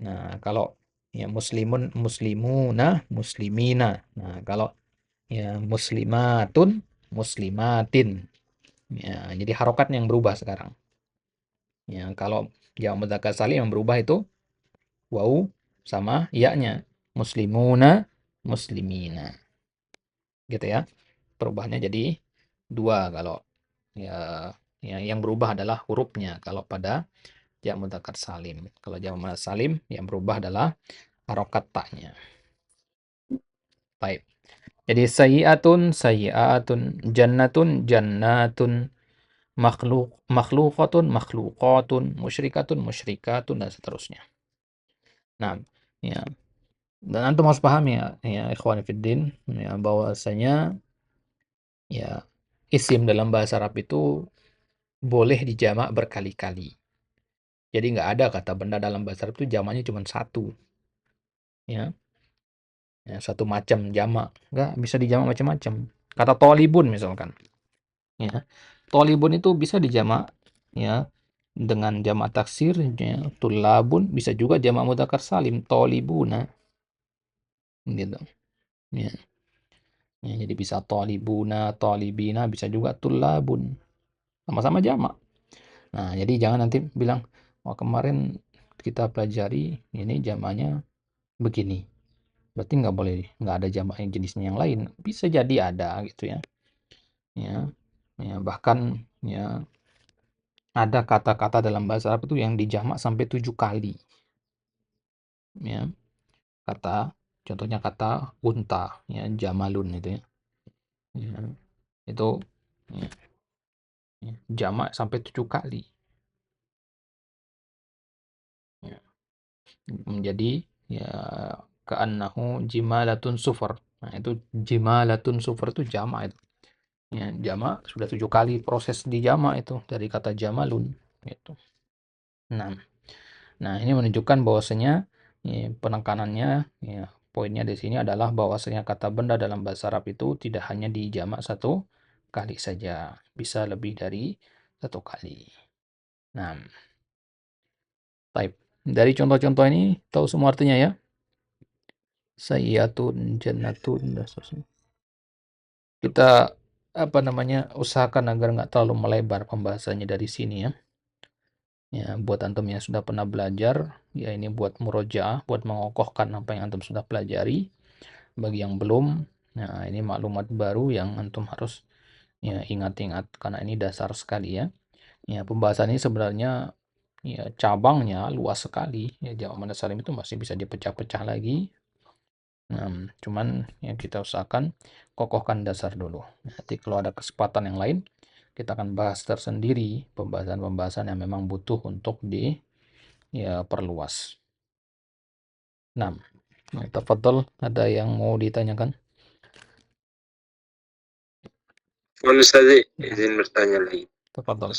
Nah, kalau ya muslimun, muslimuna, muslimina. Nah, kalau ya muslimatun, muslimatin. Ya, jadi harokatnya yang berubah sekarang. Ya, kalau jamak mudzakkar salim yang berubah itu waw sama ya-nya. Muslimuna, muslimina. Gitu, ya. Perubahannya jadi dua kalau ya, yang berubah adalah hurufnya kalau pada jamak mudzakkar salim. Kalau jamak muannats salim yang berubah adalah harokat taknya. Baik. Jadi sayyi'atun, sayyi'atun, jannatun, jannatun, makhluqatun, makhluqatun, musyrikatun, musyrikatun, dan seterusnya. Nah, ya. Dan antum harus paham, ya ikhwan fiddin, ya, bahwasanya ya isim dalam bahasa Arab itu boleh dijamak berkali-kali. Jadi nggak ada kata benda dalam bahasa Arab itu jamaknya cuma satu, ya. Ya, satu macam jamak, nggak bisa dijamak macam-macam. Kata tolibun misalkan, ya. Tolibun itu bisa dijamak, ya, dengan jamak taksir, ya, tulabun, bisa juga jamak mudzakkar salim, tolibuna, gitu. Ya. Ya, jadi bisa tolibuna, tolibina, bisa juga tulabun, sama-sama jamak. Nah, jadi jangan nanti bilang, wah kemarin kita pelajari ini jamaknya begini, berarti nggak boleh, nggak ada jamak yang jenisnya yang lain. Bisa jadi ada, gitu, ya. Ya, ya, bahkan ya ada kata-kata dalam bahasa Arab itu yang dijamak sampai 7 kali, ya. Contohnya kata unta, ya, jamalun itu, ya. Ya, itu, ya, jamak sampai 7 kali, ya. Menjadi ya ka'annahu jimalatun sufar. Nah, itu jimalatun sufar itu jamak itu. Ya, jamak sudah 7 kali proses di jamak itu dari kata jamalun, gitu. Nah, ini menunjukkan bahwasanya ya, penekanannya, ya, poinnya di sini adalah bahwasanya kata benda dalam bahasa Arab itu tidak hanya dijamak satu kali saja, bisa lebih dari satu kali. Nah, baik. Dari contoh-contoh ini tahu semua artinya, ya. Sayyatun, jannatun, dan seterusnya. Kita usahakan agar nggak terlalu melebar pembahasannya dari sini, ya. Ya, buat antum yang sudah pernah belajar, ya ini buat murojaah, buat mengokohkan apa yang antum sudah pelajari. Bagi yang belum, nah ini maklumat baru yang antum harus ya ingat-ingat karena ini dasar sekali, ya. Ya, pembahasan ini sebenarnya ya cabangnya luas sekali. Ya, jamak muannats salim itu masih bisa dipecah-pecah lagi. Nah, cuman yang kita usahakan kokohkan dasar dulu. Nanti kalau ada kesempatan yang lain, kita akan bahas tersendiri pembahasan-pembahasan yang memang butuh untuk perluas. Nah, tafadhol, ada yang mau ditanyakan? Ustaz, Ya, izin bertanya lagi. tafadhol.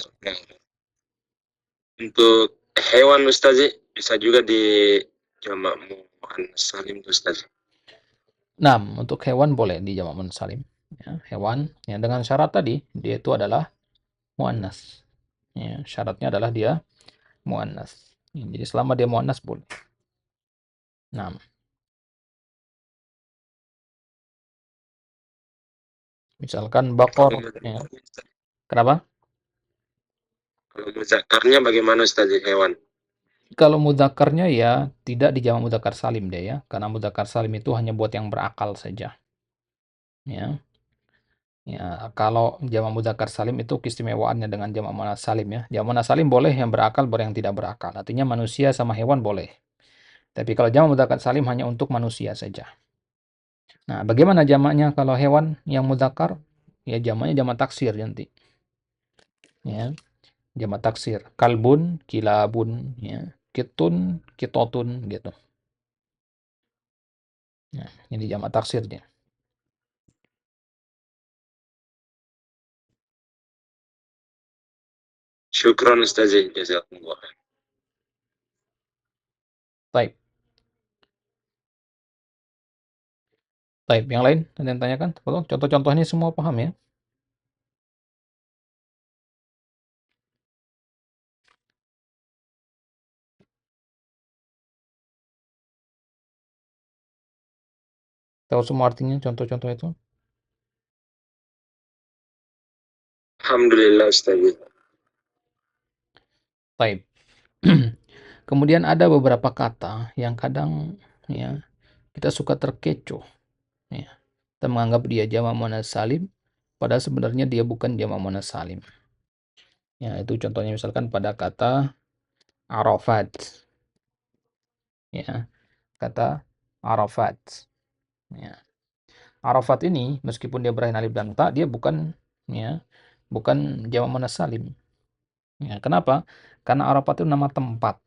Untuk hewan Ustaz, bisa juga di jamak muannas salim tuh, Ustaz. Nah, untuk hewan boleh di jamak muannas salim. Ya, hewan ya dengan syarat tadi dia itu adalah muannas. Ya, syaratnya adalah dia muannas. Ya, jadi selama dia muannas boleh. Nah, misalkan bakor, Kalau ya. mudzakarnya, Ustaz, Kenapa? kalau mudzakarnya bagaimana Ustaz hewan? Kalau mudzakarnya ya tidak di jamak mudzakkar salim deh ya, karena mudzakkar salim itu hanya buat yang berakal saja. Ya. Ya, kalau jamak mudzakkar salim itu keistimewaannya dengan jamak muannats salim ya. Jamak muannats salim boleh yang berakal, boleh yang tidak berakal. Artinya manusia sama hewan boleh. Tapi kalau jamak mudzakkar salim hanya untuk manusia saja. Nah, bagaimana jamaknya kalau hewan yang mudzakkar? Ya jamaknya jamak taksir nanti. Ya, jamak taksir. Kalbun, kilabun, ya. Kitun, kitotun gitu. Nah, ini jamak taksirnya. Syukron Ustaz, jazakumullah. Baik. Baik, yang lain ada yang tanyakan? Tolong contoh-contohnya semua paham ya? Tahu semua artinya contoh-contoh itu? Alhamdulillah Ustaz. Baik. Kemudian ada beberapa kata yang kadang ya kita suka terkecoh ya. Kita menganggap dia jamak muannats salim padahal sebenarnya dia bukan jamak muannats salim. Ya, itu contohnya misalkan pada kata Arafat ya, kata Arafat ya. Arafat ini meskipun dia berakhir alif dan ta dia bukan ya, bukan jamak muannats salim. Ya, kenapa? Karena Arafat itu nama tempat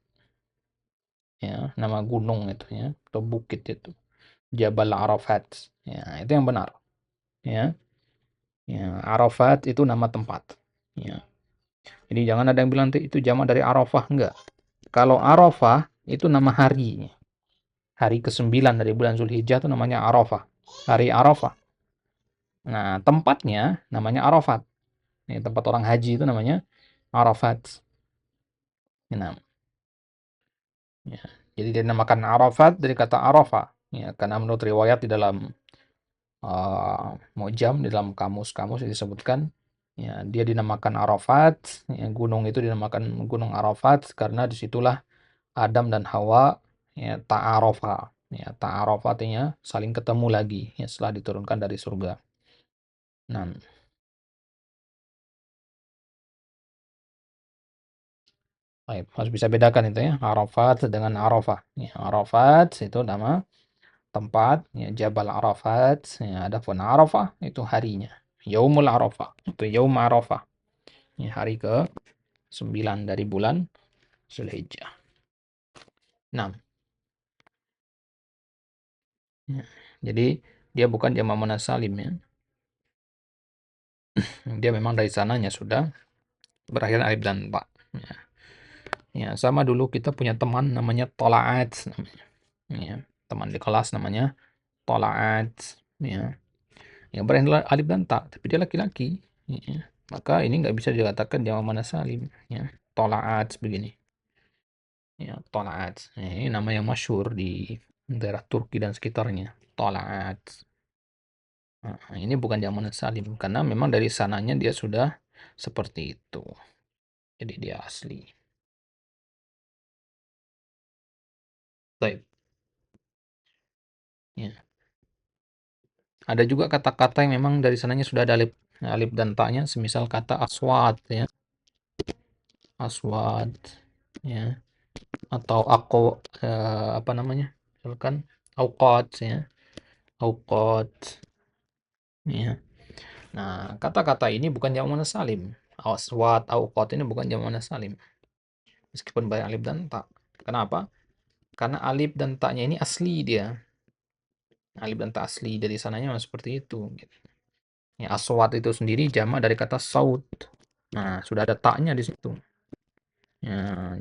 ya, nama gunung itu ya, atau bukit itu. Jabal Arafat. Ya, itu yang benar. Ya. Ya, Arafat itu nama tempat. Ya. Jadi jangan ada yang bilang itu jamak dari Arafah, enggak. Kalau Arafah itu nama hari. Hari ke-9 dari bulan Zulhijjah itu namanya Arafah. Hari Arafah. Nah, tempatnya namanya Arafat. Ini tempat orang haji itu namanya Arafat. Nah, ya. Jadi dinamakan Arafat dari kata Arafah. Ya, karena menurut riwayat di dalam Mu'jam di dalam kamus-kamus disebutkan ya dia dinamakan Arafat, ya, gunung itu dinamakan Gunung Arafat karena disitulah Adam dan Hawa ya ta'arofa. Ya, ta'arofa artinya saling ketemu lagi ya setelah diturunkan dari surga. Nah, baik, harus bisa bedakan itu ya, Arafat dengan Arafah. Ya, Arafat itu nama tempat, ya, Jabal Arafat, ya, adapun Arafah itu harinya. Yaumul Arafah, itu Yaum Arafah. Ya, hari ke-9 dari bulan Zulhijjah. Nah, ya, jadi dia bukan jamak muannats salim ya. Dia memang dari sananya sudah berakhir alif dan ta. Ya. Ya, sama dulu kita punya teman namanya Tolaat namanya. Ya, teman di kelas namanya Tolaat ya. Yang berakhir alif dan ta, tapi dia laki-laki. Ya. Maka ini nggak bisa dikatakan jamak muannats salim ya. Tolaat begini. Ya, Tolaat. Ya, ini nama yang masyhur di daerah Turki dan sekitarnya. Tolaat. Nah, ini bukan zaman salim karena memang dari sananya dia sudah seperti itu. Jadi dia asli. Baik. Ya. Ada juga kata-kata yang memang dari sananya sudah ada alif, alif dan ta-nya, semisal kata aswad ya. Aswad ya. Atau aku apa namanya? Misalkan auqat ya. Auqat ya. Nah, kata-kata ini bukan jamak muannats salim. Aswad, auqat ini bukan jamak muannats salim. Meskipun banyak alif dan ta. Kenapa? Karena alif dan ta-nya ini asli dia. Alif dan ta asli dari sananya memang seperti itu. Gitu. Ya, aswat itu sendiri jamak dari kata saut. Nah, sudah ada taknya di situ. Ya,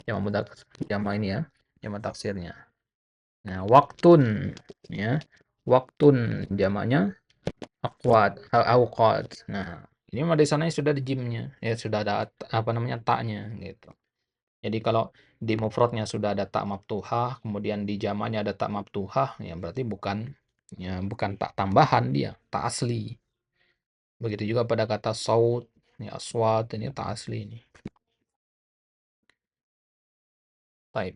jamak mudzakkar jamak ini ya, jamak taksirnya. Nah, waktun ya. Waktun jamaknya aqwat, auqat. Nah, ini mah di sana sudah ada jimnya, ya sudah ada apa namanya taknya gitu. Jadi kalau di mufradnya sudah ada tak maftuhah, kemudian di jamaknya ada tak maftuhah, ya berarti bukan tak tambahan dia, tak asli. Begitu juga pada kata saut, ya aswat ini tak asli ini. Baik.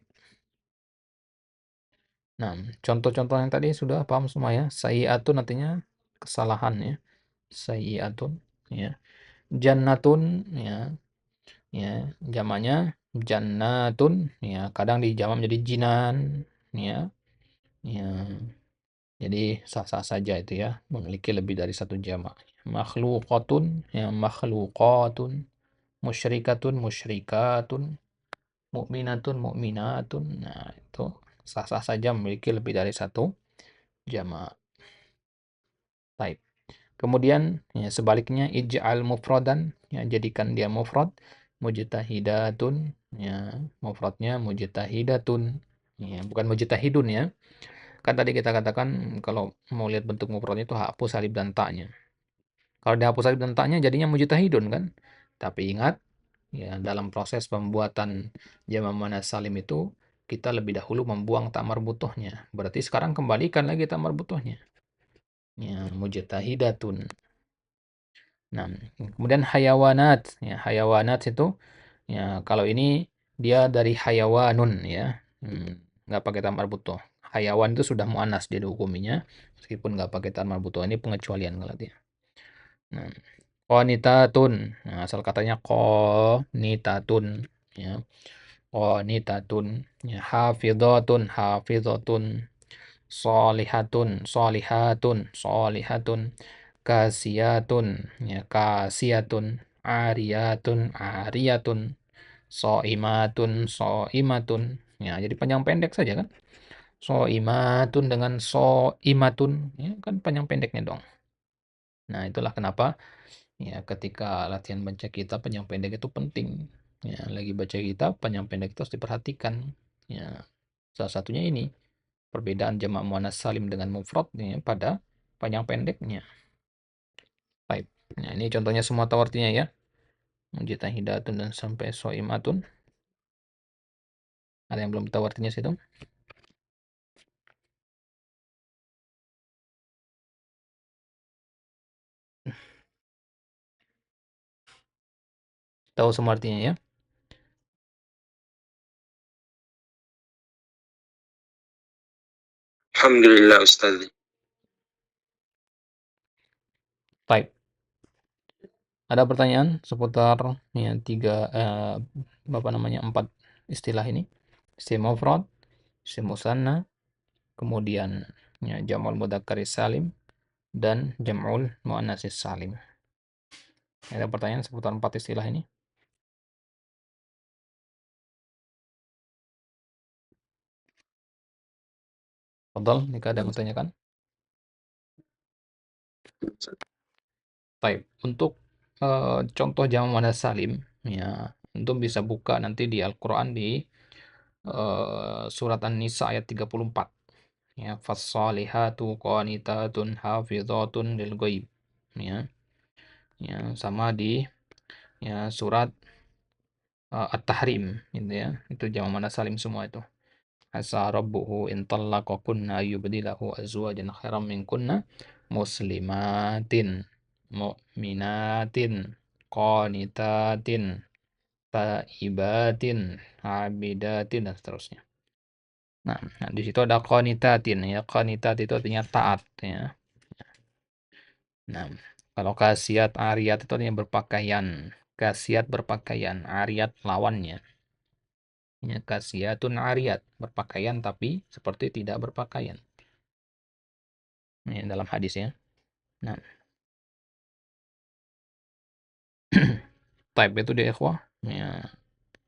Nah, contoh-contoh yang tadi sudah paham semua ya. Sayyi'atun artinya kesalahan ya. Sayyi'atun ya. Jannatun ya. Ya, jamaknya jannatun ya. Kadang dijamak menjadi jinan ya. Ya. Jadi sah-sah saja itu ya, memiliki lebih dari satu jamak. Makhluqatun ya, makhluqatun, musyrikatun, musyrikatun, mukminatun, mukminatun. Nah, itu sah-sah saja memiliki lebih dari satu jamak. Baik. Kemudian ya, sebaliknya ij'al mufradan ya, jadikan dia mufrad. Mujtahidatun ya, mufradnya mujtahidatun ya, bukan mujtahidun ya. Kan tadi kita katakan kalau mau lihat bentuk mufradnya itu hapus alif dan taknya. Kalau dihapus alif dan taknya jadinya mujtahidun kan. Tapi ingat ya, dalam proses pembuatan jamak muannats salim itu kita lebih dahulu membuang tak marbutohnya. Berarti sekarang kembalikan lagi tak marbutohnya. Ya, mujtahidatun. Nah, kemudian hayawanat. Ya, hayawanat itu ya kalau ini dia dari hayawanun ya. Nggak pakai tak marbutoh. Hayawan itu sudah muannas dia dihukuminya meskipun nggak pakai tak marbutoh. Ini pengecualian kalau dia. Nah, qanitatun. Nah, asal katanya qanitatun ya. Qanitatun ya. Hafidhatun, hafidhatun. Sholihatun, sholihatun, sholihatun. Kasiyatun ya, kasiyatun. Ariyatun, ariyatun. So'imatun, so'imatun. Ya, jadi panjang pendek saja kan. So'imatun dengan so'imatun, ya kan panjang pendeknya dong. Nah, itulah kenapa ya ketika latihan baca kita panjang pendek itu penting. Ya, lagi baca kita panjang pendek itu harus diperhatikan. Ya, salah satunya ini perbedaan jamak muannats salim dengan mufrad ya, pada panjang pendeknya. Baik. Nah, ini contohnya semua tahu artinya ya. Mujtahidatun dan sampai so'imatun. Ada yang belum tahu artinya situ? Tahu semua artinya ya? Alhamdulillah Ustaz. Baik. Ada pertanyaan seputar ya apa namanya 4 istilah ini? Isim mufrad, isim musanna, kemudian ya jam'ul mudzakkar salim dan jam'ul muannats salim. Ada pertanyaan seputar 4 istilah ini? Fadhal, jika ada yang bertanyakan. Baik, untuk contoh jamak muannats salim ya, untuk bisa buka nanti di Al-Qur'an di surat An-Nisa ayat 34. Ya, fassalihatu qanitatun hafizatun lil ghaib. Ya. Ya, sama di ya surat At-Tahrim gitu ya. Itu jamak muannats salim semua itu. Asa rabbuhu in talaqakunna yubdilahu azwajan khairam minkunna muslimatin mu'minatin qanitatin taibatin abidatin dan seterusnya. Nah, di situ ada qanitatin ya. Qanitat itu artinya taat ya. Nah, kalau kasiat ariyat itu artinya berpakaian. Kasiat berpakaian, ariyat lawannya. Ya, kasiatun ariyat, berpakaian tapi seperti tidak berpakaian. Ini dalam hadis ya. Nah, type itu dia ikhwah. Ya,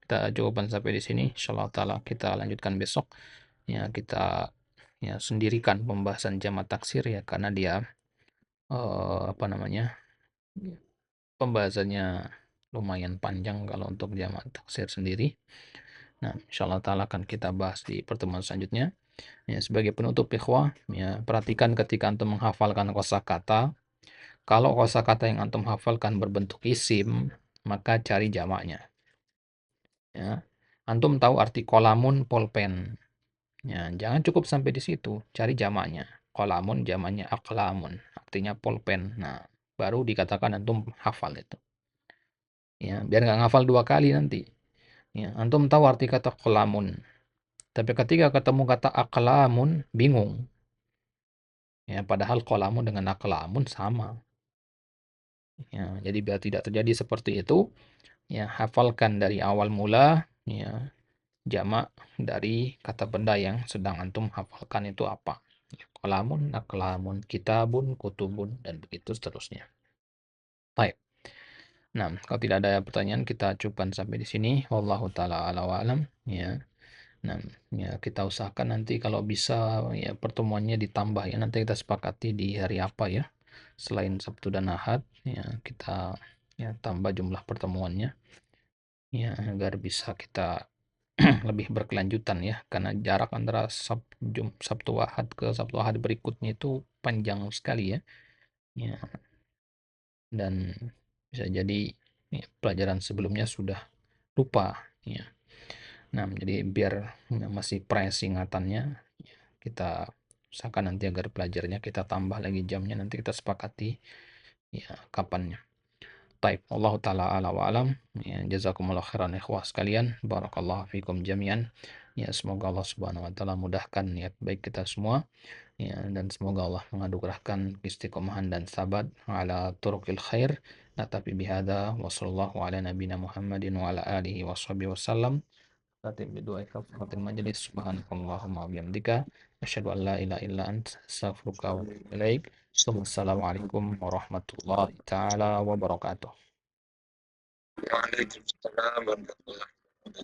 kita jawaban sampai di sini. Insyaallah taala kita lanjutkan besok. Ya, kita ya sendirikan pembahasan jamak taksir ya karena dia apa namanya, pembahasannya lumayan panjang kalau untuk jamak taksir sendiri. Nah, insyaallah taala akan kita bahas di pertemuan selanjutnya. Ya, sebagai penutup ikhwah, ya, perhatikan ketika antum menghafalkan kosakata, kalau kosakata yang antum hafalkan berbentuk isim, maka cari jamaknya. Ya. Antum tahu arti kolamun, pulpen. Ya, jangan cukup sampai di situ, cari jamaknya. Kolamun jamaknya aklamun, artinya pulpen. Nah, baru dikatakan antum hafal itu. Ya, biar nggak ngafal dua kali nanti. Ya, antum tahu arti kata kolamun, tapi ketika ketemu kata aklamun, bingung. Ya, padahal kolamun dengan aklamun sama. Ya, jadi biar tidak terjadi seperti itu, ya hafalkan dari awal mula, ya jamak dari kata benda yang sedang antum hafalkan itu apa. Ya, kolamun, aklamun, kitabun, kutubun, dan begitu seterusnya. Baik. Nah, kalau tidak ada pertanyaan, kita cukupkan sampai di sini. Wallahu taala ala wa alam. Ya. Nah, ya kita usahakan nanti kalau bisa ya pertemuannya ditambah ya. Nanti kita sepakati di hari apa ya. Selain Sabtu dan Ahad, ya kita ya tambah jumlah pertemuannya ya agar bisa kita lebih berkelanjutan ya. Karena jarak antara Sabtu Ahad ke Sabtu Ahad berikutnya itu panjang sekali ya. Ya, dan bisa jadi ya, pelajaran sebelumnya sudah lupa ya. Nah, jadi biar masih fresh ingatannya, kita usahakan nanti agar pelajarnya kita tambah lagi jamnya, nanti kita sepakati ya kapannya. Taib, Allah taala ala wa alam. Ya, jazakumullah khairan ikhwah sekalian. Barakallahu fikum jami'an. Ya, semoga Allah Subhanahu wa taala mudahkan niat baik kita semua. Ya, dan semoga Allah menganugerahkan istiqomahan dan sabat ala turuqil khair. Natafi bihada wa sallallahu ala nabina Muhammadin wa ala alihi wa sahbihi wasallam. Khatib bidua kafaratil majlis. Subhanakallahumma wa bihamdika asyhadu an la ilaha illa ant astaghfiruka wa atubu ilaik. Wassalamualaikum warahmatullahi taala wabarakatuh. Waalaikumsalam warahmatullahi wabarakatuh.